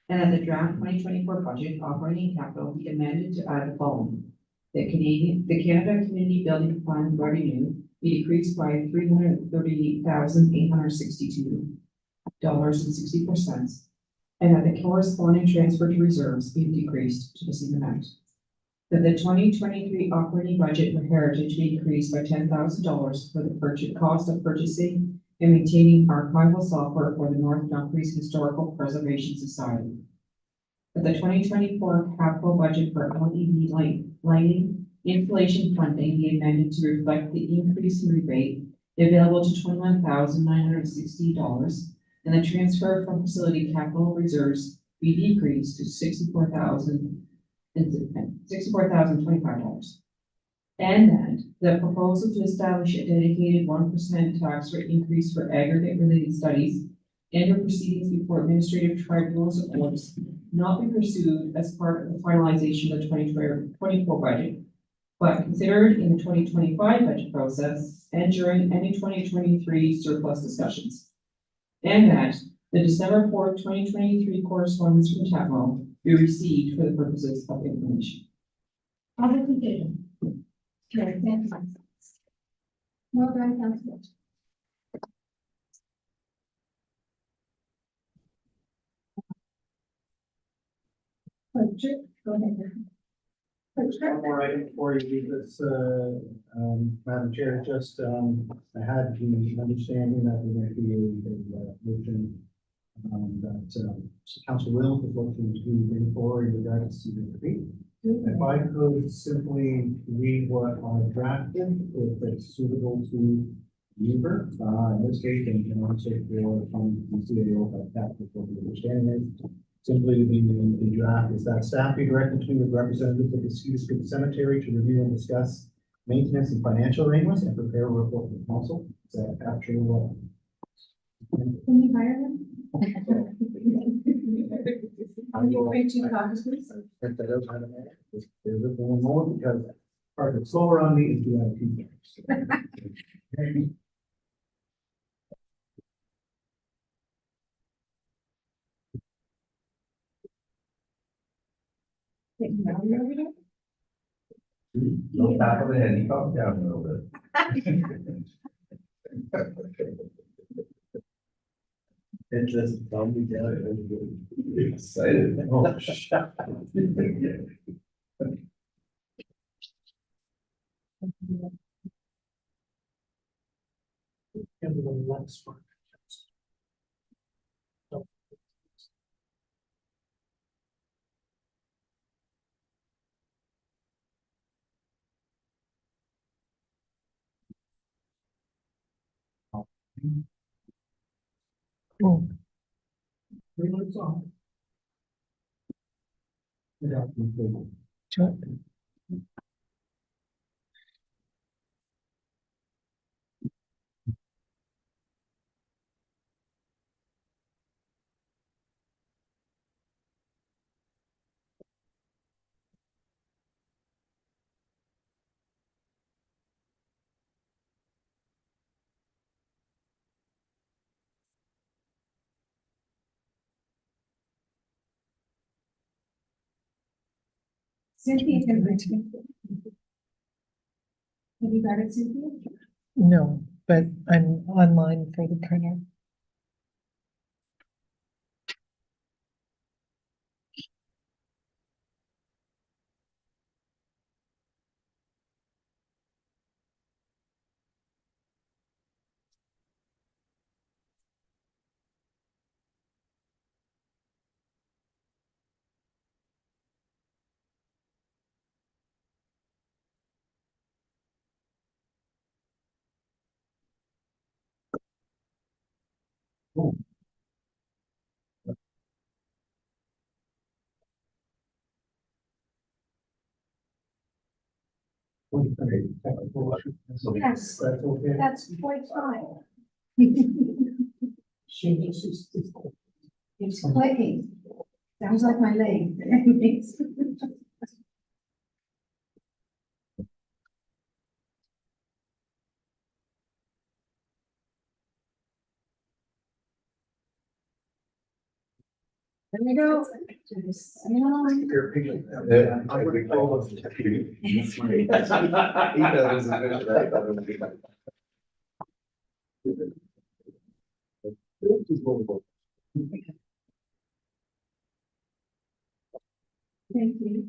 And that the draft 2024 budget operating capital be amended to add the following. The Canada Community Building Fund revenue be decreased by $338,862.64, and that the corresponding transfer to reserves be decreased to the same amount. That the 2023 operating budget for Heritage be increased by $10,000 for the cost of purchasing and maintaining archival software for the North Dumfries Historical Preservation Society. That the 2024 capital budget for LED lighting installation funding be amended to reflect the increase in rebate available to $21,960, and the transfer from facility capital reserves be decreased to $64,025. And that the proposal to establish a dedicated 1% tax rate increase for aggregate related studies and or proceedings before administrative tribunals or courts not be pursued as part of the finalization of the 2024 budget, but considered in the 2025 budget process and during any 2023 surplus discussions. And that the December 4th, 2023 correspondence from TAPMO be received for the purposes of information. All those in favor? Carried, thank you. Well done, Councillor. Clerk, go ahead. One more item for you, this, Madam Chair, just, I had the understanding that there might be a motion, that, Council Will is looking to bring forward in regards to Cedar Creek. If I could simply read what I drafted, if it's suitable to Weaver, in this case, and also for, the CAO, that what the understanding is. Simply, the draft is that staff be directed to the representative of the Cedar Creek Cemetery to review and discuss maintenance and financial arrangements and prepare a report for the council. Is that capture what? Can you hire them? Are you afraid to caucus, please? Print that out, Madam Mayor. Just bear with me one moment because part of the slower on me is the IT. No back of the head, you calm down a little bit. It just calmed me down. Excited. Oh, shut up. And the next one. Oh. 3 minutes off. Yeah. Sure. Cynthia can reach me. Have you got it, Cynthia? No, but I'm online for the printer. Yes, That's okay. that's quite fine. It's clicking. Sounds like my leg. There we go. Just, You're picking. Yeah, I would call it. He knows it's official, right? That would be like- Thank you.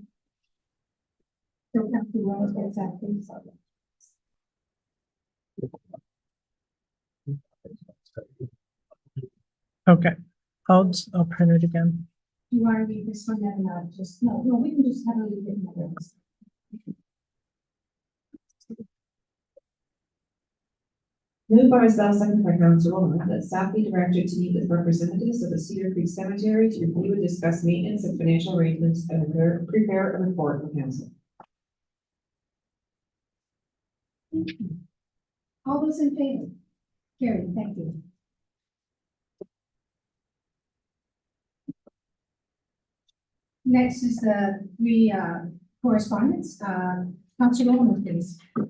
Don't have to worry, that's exactly. Okay, I'll print it again. Do you want to read this one and just, no, we can just have a little bit more. Moved by myself, second by Councillor Rowland, that staff be directed to meet with representatives of the Cedar Creek Cemetery to review and discuss maintenance and financial arrangements and prepare a report for council. All those in favor? Carried, thank you. Next is the three correspondence. Councilor Rowland, please. For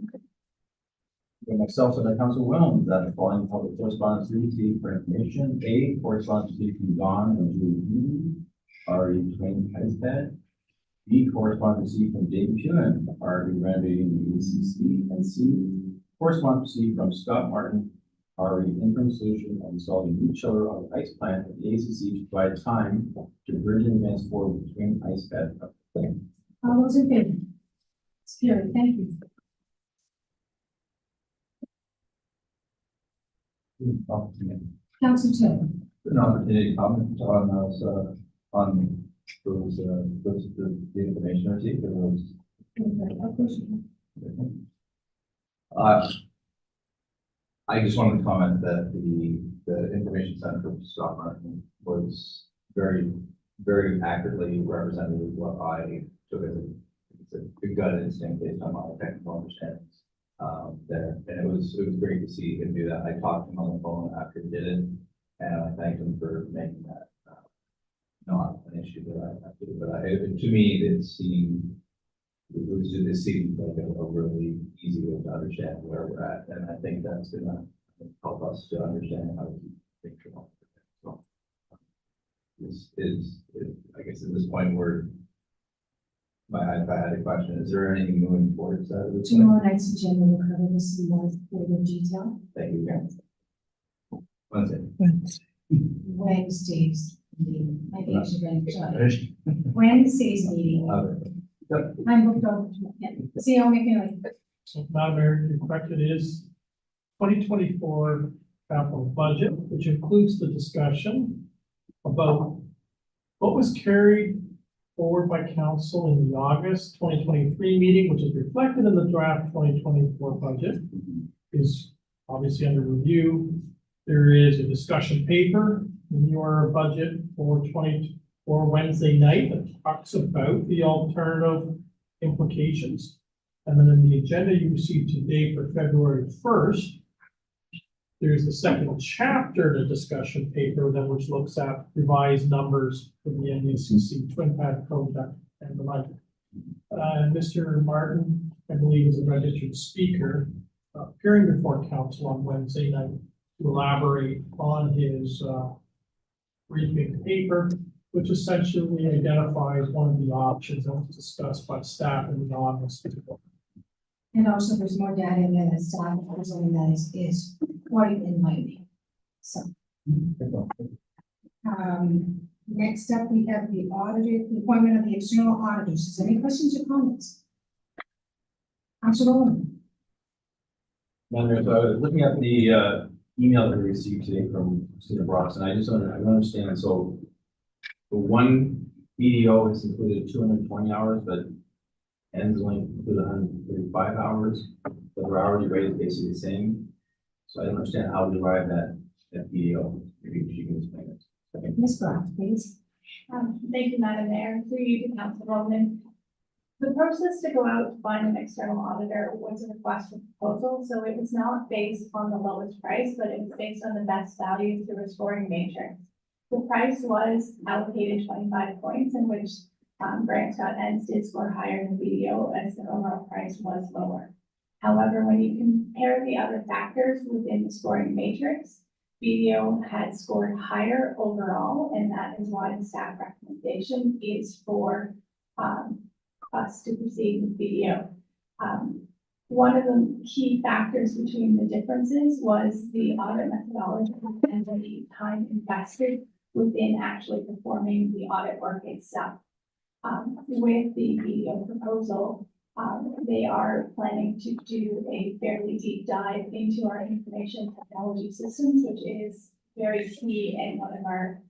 myself and the council Williams, that the following public correspondence received for information. A, correspondence received from Don and Julie RE Twain Heisted. B, correspondence received from Dave Punin, RE renovating the ACC. And C, correspondence received from Scott Martin, RE interim solution of installing new chiller on the ice plant at the ACC to provide time to bridge advance forward between ice bed. All those in favor? It's carried. Thank you. Council Chair. An opportunity to comment on those, the information received, or those. I just wanted to comment that the information center from Scott Martin was very, very accurately represented what I took as a gut instinct based on my technical understandings there. And it was great to see him do that. I talked to him on the phone after he did it, and I thanked him for making that not an issue that I have to do. But to me, it seemed like a really easy way to understand where we're at, and I think that's gonna help us to understand how to think about it. So, I guess at this point if I had a question, is there anything moving forward? Tomorrow night's agenda will cover this in more further detail. Thank you, guys. Wednesday. Wednesday's meeting. I think she's going to Wednesday's meeting. I'm booked over. See how we can. So, Madam Mayor, you're correct, it is 2024 capital budget, which includes the discussion about what was carried forward by council in the August 2023 meeting, which is reflected in the draft 2024 budget, is obviously under review. There is a discussion paper in your budget for Wednesday night that talks about the alternative implications. And then in the agenda you received today for February 1st, there's the second chapter in the discussion paper then which looks at revised numbers for the NDCC Twin Pad project and the like. Mr. Martin, I believe, is a registered speaker appearing before council on Wednesday night to elaborate on his briefing paper, which essentially identifies one of the options that was discussed by staff in the August. And also there's more data in there that staff presenting that is quite enlightening. So. Next up, we have the auditor, the appointment of the external auditors. Is there any questions or comments? Councilor Rowland. Madam Mayor, so I was looking at the email that we received today from Cedar Brooks, and I don't understand. So the one BDO has included 220 hours, but ends only include 135 hours, but their hourly rate is basically the same. So I don't understand how we arrived at that BDO. Maybe she can explain it. Okay. Ms. Brown, please. Thank you, Madam Mayor. Through you to Council Rowland. The process to go out to find an external auditor was a request for proposal, so it was not based on the lowest price, but it was based on the best value through a scoring matrix. The price was allocated 25 points, in which Grant Scott Ends did score higher than BDO as the overall price was lower. However, when you compare the other factors within the scoring matrix, BDO had scored higher overall, and that is why the staff recommendation is for us to proceed with BDO. One of the key factors between the differences was the audit methodology and the time invested within actually performing the audit work itself. With the BDO proposal, they are planning to do a fairly deep dive into our information technology systems, which is very key and one of our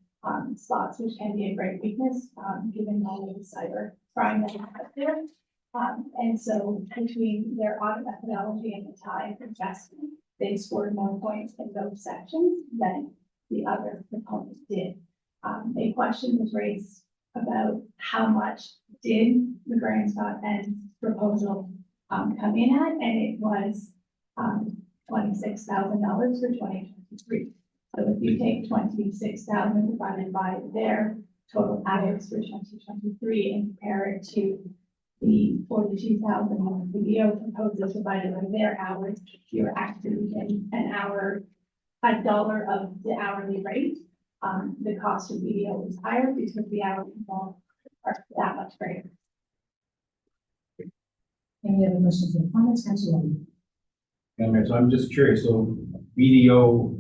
slots, which can be a great weakness, given all of the cyber crime that is out there. And so between their audit methodology and the time investment, they scored more points in those sections than the other components did. A question was raised about how much did the Grant Scott Ends proposal come in at, and it was $26,000 for 2023. So if you take 26,000 divided by their total hours for 2023 and compare it to the 42,000 video proposals divided by their hours, you're actually getting an hour, $1 of the hourly rate. The cost of video is higher because the hours involved are that much greater. Any other questions or comments, Councilor Long? Madam Mayor, so I'm just curious, so BDO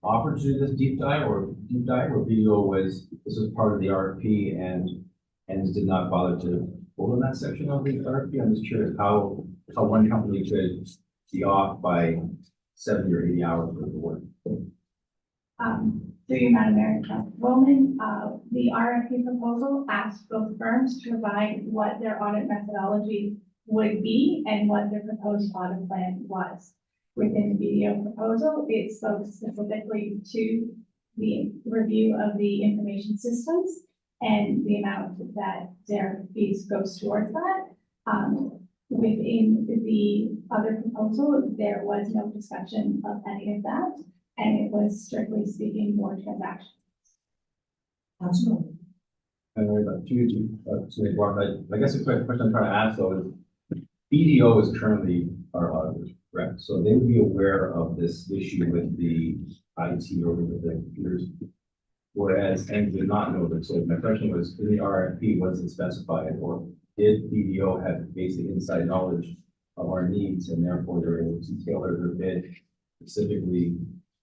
offered to do this deep dive, or BDO was, this was part of the RFP and did not bother to vote on that section of the RFP? I'm just curious how one company could be off by 70 or 80 hours worth of work. Through you, Madam Mayor, Councilor Bowman, the RFP proposal asked both firms to provide what their audit methodology would be and what their proposed audit plan was. Within the BDO proposal, it spoke specifically to the review of the information systems and the amount that their fees goes towards that. Within the other proposal, there was no discussion of any of that, and it was strictly speaking more transactions. Councilor Long? Anyway, but I guess the question I'm trying to ask though is, BDO is currently our auditors, correct? So they would be aware of this issue with the IT or with the computers, whereas and did not know that. So my question was, in the RFP, was it specified, or did BDO have basic inside knowledge of our needs, and therefore they're able to tailor their bid specifically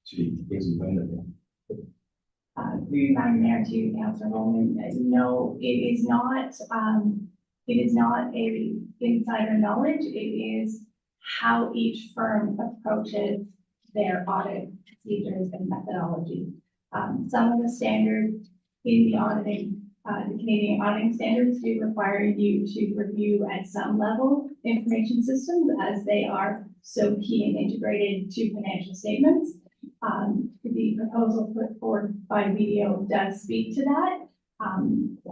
to basically win the bid? Through Madam Mayor to Councilor Bowman, no, it is not a insider knowledge. It is how each firm approaches their audit procedures and methodology. Some of the standards in the auditing, the Canadian auditing standards do require you to review at some level information systems, as they are so key and integrated to financial statements. The proposal put forward by BDO does speak to that.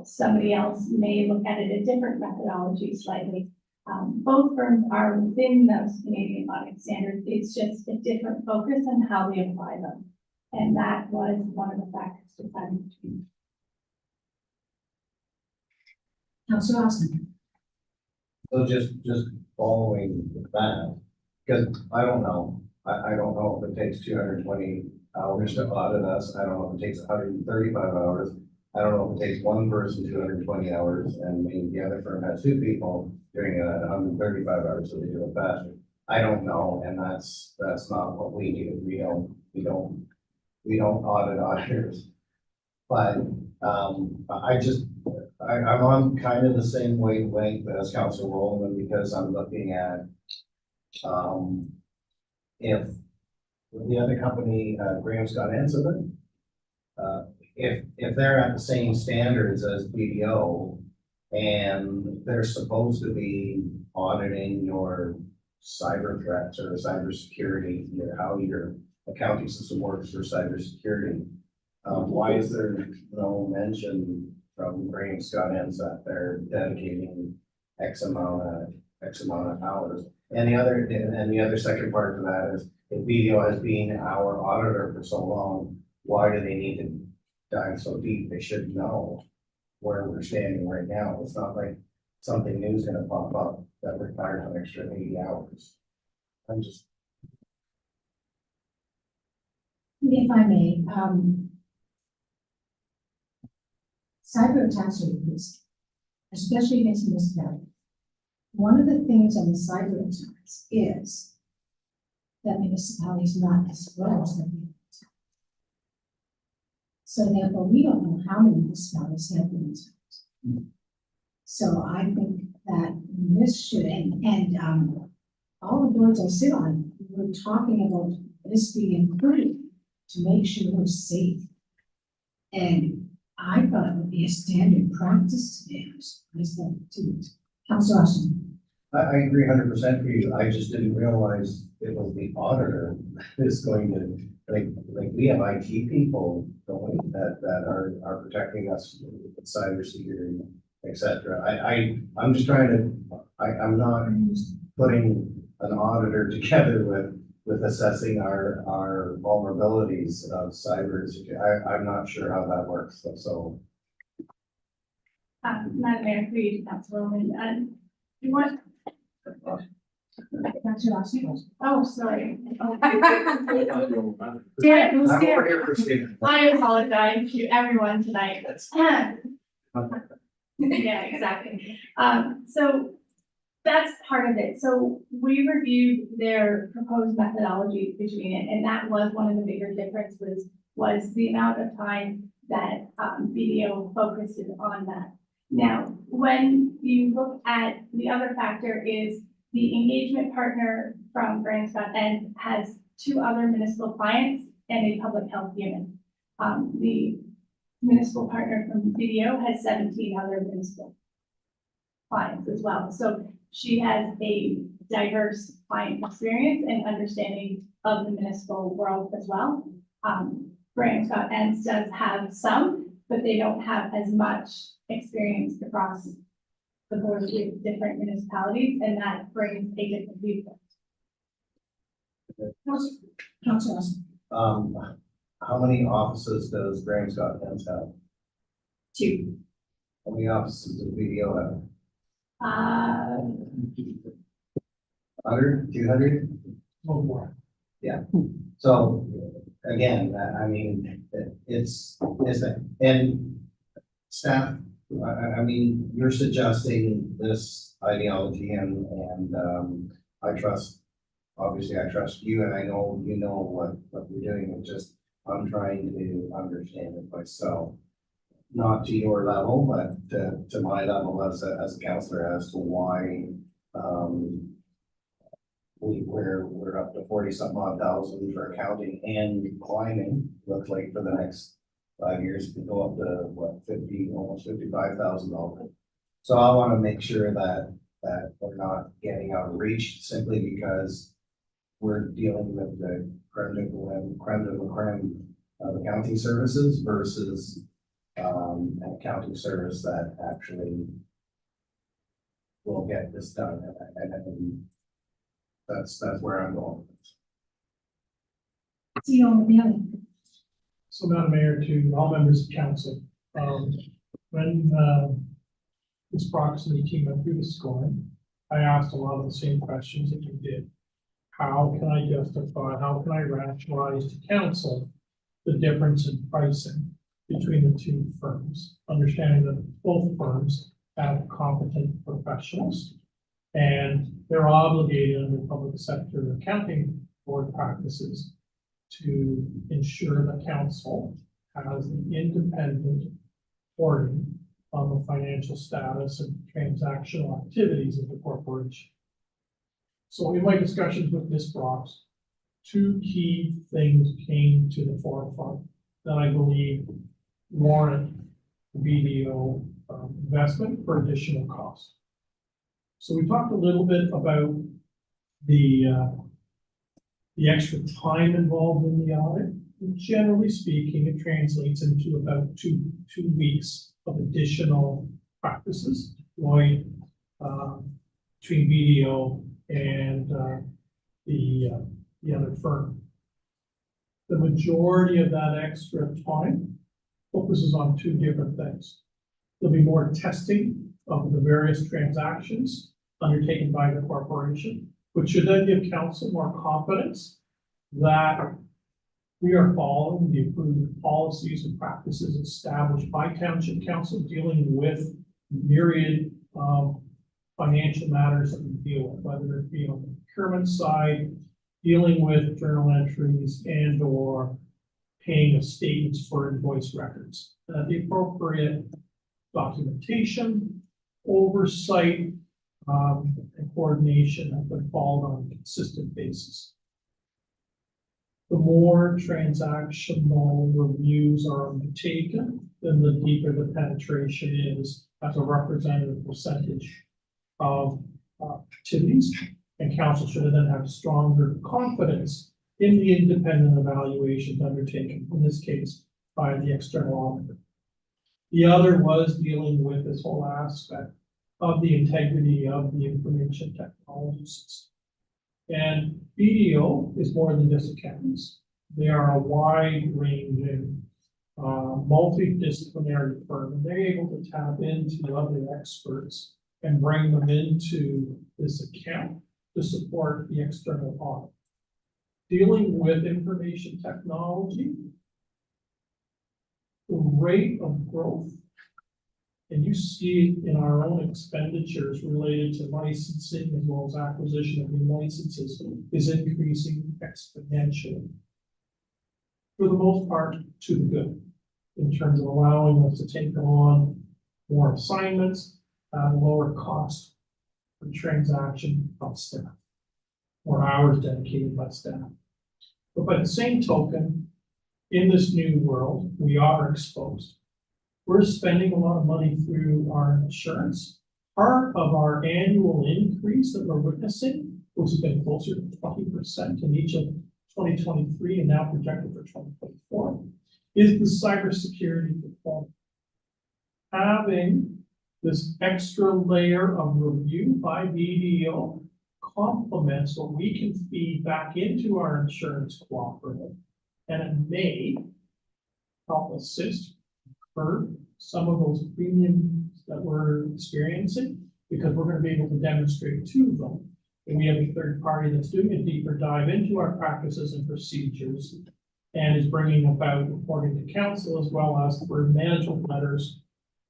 Somebody else may look at it a different methodology slightly. Both firms are within those Canadian auditing standards. It's just a different focus on how they apply them. And that was one of the factors decided between. Councilor Austin? So just following that, because I don't know, I don't know if it takes 220 hours to audit us. I don't know if it takes 135 hours. I don't know if it takes one person 220 hours and maybe the other firm has two people doing it at 135 hours, so they do it faster. I don't know, and that's not what we do. We don't audit auditors. But I'm on kind of the same wavelength as Councilor Roman, because I'm looking at if the other company, Graham Scott Ensign, if they're at the same standards as BDO and they're supposed to be auditing your cyber threats or cybersecurity, how your accounting system works for cybersecurity, why is there no mention from Graham Scott Ensign that they're dedicating X amount of hours? And the other second part of that is, if BDO has been our auditor for so long, why do they need to dive so deep? They should know where we're standing right now. It's not like something new is gonna pop up that requires an extra 80 hours. I'm just. If I may, cyber attacks are increasing, especially against municipalities. One of the things on the cyber attacks is that municipalities not disclose that they have attacked. So therefore, we don't know how many municipalities have been attacked. So I think that this should, and all the boards I sit on, we're talking about this being included to make sure we're safe. And I thought it would be a standard practice today. I said to Councilor Austin. I agree 100% for you. I just didn't realize it was the auditor that's going to, like we have IT people going that are protecting us with cybersecurity, etc. I'm just trying to, I'm not putting an auditor together with with assessing our vulnerabilities of cyber security. I'm not sure how that works, so. Madam Mayor, through you, Councilwoman, you want, That's your last name. oh, sorry. Oh. I'm over here for Stephen. I apologize to everyone tonight. Yeah, exactly. So that's part of it. So we reviewed their proposed methodology between it, and that was one of the bigger differences was the amount of time that BDO focuses on that. Now, when you look at the other factor is the engagement partner from Grand Scott End has 2 other municipal clients and a public health unit. The municipal partner from BDO has 17 other municipal clients as well. So she has a diverse client experience and understanding of the municipal world as well. Grand Scott Ends does have some, but they don't have as much experience across the board with different municipalities, and that brings a different viewpoint. Councillor Austin. How many offices does Grand Scott Ends have? 2. How many offices does BDO have? 100, 200? No more. So, again, I mean, it's, and staff, I mean, you're suggesting this ideology and I trust, obviously I trust you and I know you know what you're doing. It's just, I'm trying to understand it myself. Not to your level, but to my level as a counselor as to why, we're up to 40 some odd thousand for accounting and climbing, looks like for the next 5 years to go up to what, 50, almost $55,000. So I want to make sure that we're not getting outreached simply because we're dealing with the creme de la creme of accounting services versus an accounting service that actually will get this done. And that's where I'm going. CEO McNally. So Madam Mayor, to all members of council, when this proximity team went through the scoring, I asked a lot of the same questions that you did. How can I justify, how can I rationalize to council the difference in pricing between the 2 firms, understanding that both firms have competent professionals and they're obligated under public sector accounting board practices to ensure the council has an independent reporting on the financial status and transactional activities of the corporation. So in my discussions with Ms. Brooks, 2 key things came to the forefront that I believe warrant BDO investment for additional costs. So we talked a little bit about the extra time involved in the audit. Generally speaking, it translates into about two weeks of additional practices deployed between BDO and the other firm. The majority of that extra time focuses on 2 different things. There'll be more testing of the various transactions undertaken by the corporation, which should then give council more confidence that we are following the approved policies and practices established by township council dealing with myriad of financial matters that we deal with, whether it be on the procurement side, dealing with journal entries and or paying of statements for invoice records. The appropriate documentation, oversight, and coordination have been followed on a consistent basis. The more transactional reviews are undertaken, then the deeper the penetration is as a representative percentage of activities, and council should then have stronger confidence in the independent evaluations undertaken, in this case, by the external auditor. The other was dealing with this whole aspect of the integrity of the information technology system. And BDO is more than just accountants. They are a wide-ranging, multidisciplinary firm, and they're able to tap into other experts and bring them into this account to support the external audit. Dealing with information technology, the rate of growth, and you see it in our own expenditures related to licensing as well as acquisition of new licenses, is increasing exponentially. For the most part, to the good, in terms of allowing us to take on more assignments at a lower cost per transaction of staff, or hours dedicated by staff. But by the same token, in this new world, we are exposed. We're spending a lot of money through our insurance. Part of our annual increase that we're witnessing, which has been closer to 20% in each of 2023 and now projected for 2024, is the cybersecurity performance. Having this extra layer of review by BDO complements what we can feed back into our insurance cooperative, and it may help assist curb some of those premiums that we're experiencing, because we're going to be able to demonstrate to them. And we have a third party that's doing a deeper dive into our practices and procedures and is bringing about reporting to council as well as through management letters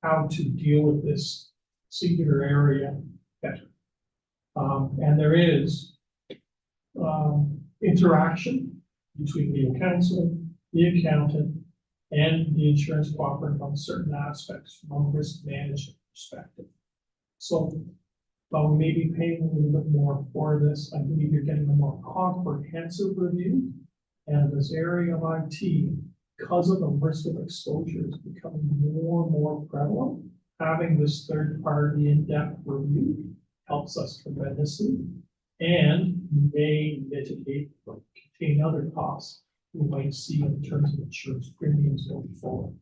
how to deal with this singular area better. And there is interaction between legal counsel, the accountant, and the insurance cooperative on certain aspects from a risk management perspective. So while we may be paying a little bit more for this, I believe you're getting a more comprehensive review. And this area of IT, because of the risk of exposure is becoming more and more prevalent, having this third party in-depth review helps us tremendously and may mitigate or contain other costs we might see in terms of insurance premiums going forward.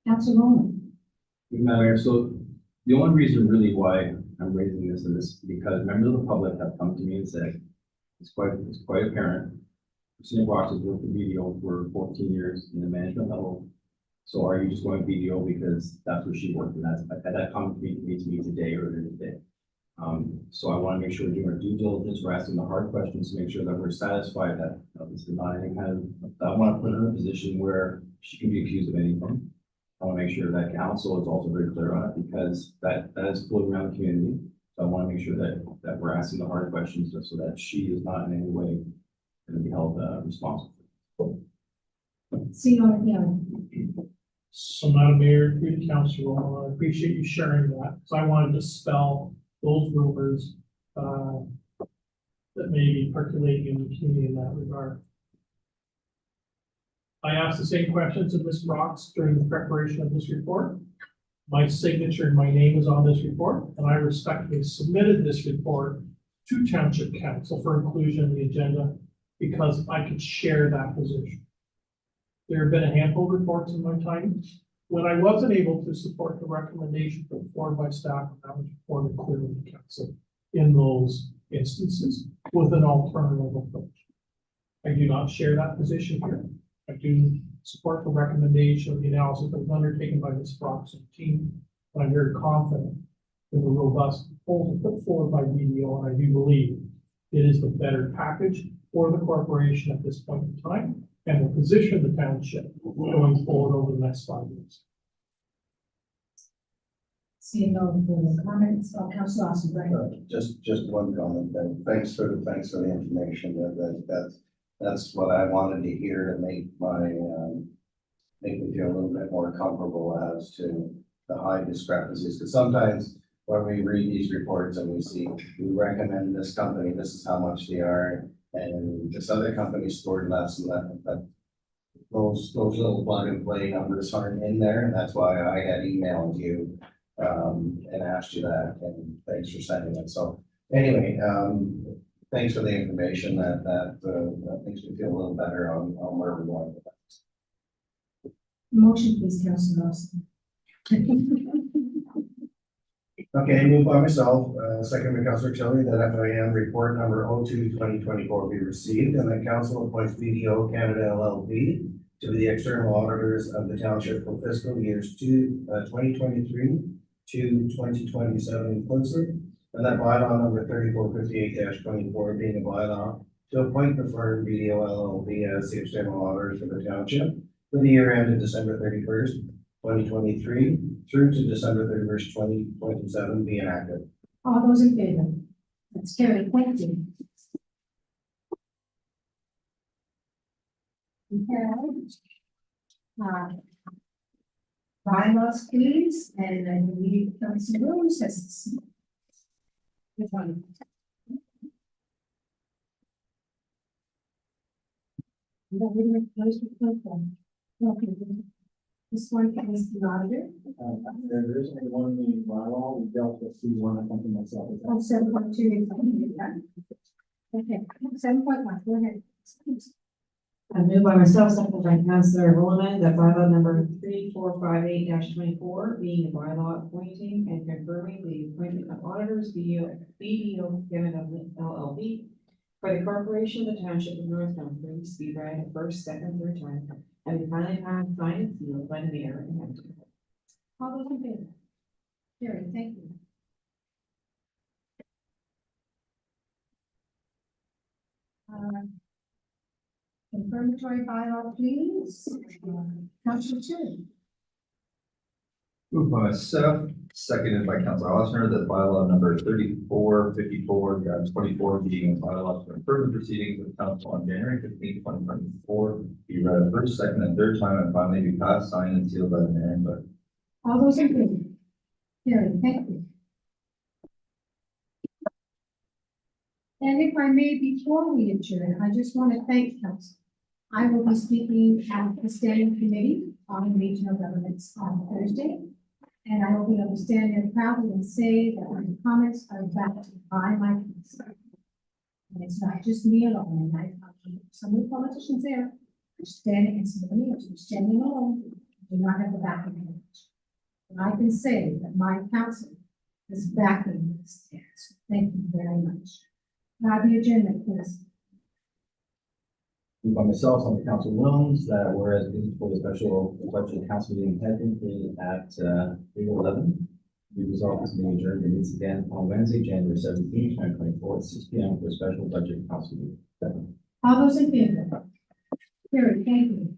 Councilor Roman. Madam Mayor, so the only reason really why I'm raising this is because members of the public have come to me and said, it's quite apparent. Christina Brox has worked with BDO for 14 years in the management level. So are you just going BDO because that's where she worked? And that comment to me today or today. So I want to make sure we're doing our due diligence. We're asking the hard questions to make sure that we're satisfied that this is not any kind of, I want to put her in a position where she can be accused of anything. I want to make sure that council is also very clear on it, because that is floating around the community. So I want to make sure that we're asking the hard questions so that she is not in any way going to be held responsible. So Madam Mayor, through the council, I appreciate you sharing that, because I wanted to dispel those rumors that may be percolating in the community in that regard. I asked the same questions of Ms. Brox during the preparation of this report. My signature and my name is on this report, and I respectfully submitted this report to Township Council for inclusion in the agenda because I could share that position. There have been a handful of reports in my time when I wasn't able to support the recommendation put forward by staff, and that was reported clearly to council in those instances with an alternative approach. I do not share that position here. I do support the recommendation of the analysis that was undertaken by Ms. Brox and team, and I'm very confident in the robust proposal put forward by BDO, and I do believe it is the better package for the corporation at this point in time, and will position the township going forward over the next 5 years. Seeing no further comments, Councilor Austin, right? Just one comment, then. Thanks for the information. That's what I wanted to hear to make me feel a little bit more comfortable as to the high discrepancies. Because sometimes when we read these reports and we recommend this company, this is how much they are, and this other company scored less than that, but those little plug and play numbers aren't in there, and that's why I had emailed you and asked you that, and thanks for sending it. So anyway, thanks for the information. That makes me feel a little better on where we're going with that. Motion, please, Councilor Austin. Okay, moved by myself, second by Councillor Chili, that FIM report number 02/2024 be received, and that council appoints BDO Canada LLP to be the external auditors of the township for fiscal years 2023 to 2027 inclusive, and that bylaw number 3458-24 being a bylaw to appoint the firm BDO LLP as the external auditors of the township for the year ended December 31st, 2023 through to December 31st, 2027 be enacted. All those in favor? That's carried. Thank you. Okay. Bylaws, please, and I believe Councilor Rose says. Good one. Okay. This one is the auditor. There is only one meeting bylaw, we dealt with C1, I think myself. Oh, 7.2 is done. Okay, 7.1, go ahead. Moved by myself, seconded by Councillor Holloman, that bylaw number 3458-24, being a bylaw appointing and confirming the appointment of auditors, BDO Canada LLP for the corporation of the township of North Dunford, be read a first, second, third time, and be finally passed, signed, and sealed by the mayor and empty. All those in favor? Carrie, thank you. Confirmatory bylaw, please. Councilor Chili. Moved by myself, seconded by Councilor Ossner, that bylaw number 3454-24 being a bylaw to confirm the proceedings of council on January 15th, 2024 be read a first, second, and third time and finally be passed, signed, and sealed by the mayor and clerk. All those in favor? Carrie, thank you. And if I may, before we adjourn, I just want to thank council. I will be speaking at the standing committee on regional governments on Thursday. And I will be able to stand there proudly and say that my comments are backed by my council. And it's not just me alone, and I, some of the politicians there are standing, and some of the leaders are standing alone, do not have the backing of it. And I can say that my council is backing this stance. Thank you very much. Now the agenda, please. Moved by myself on the council rooms, that whereas for the special budget council meeting had been created at April 11, we resolve this meeting adjourned and meets again on Wednesday, January 17th, 2024 at 6 p.m. for a special budget council meeting. All those in favor? Carrie, thank you.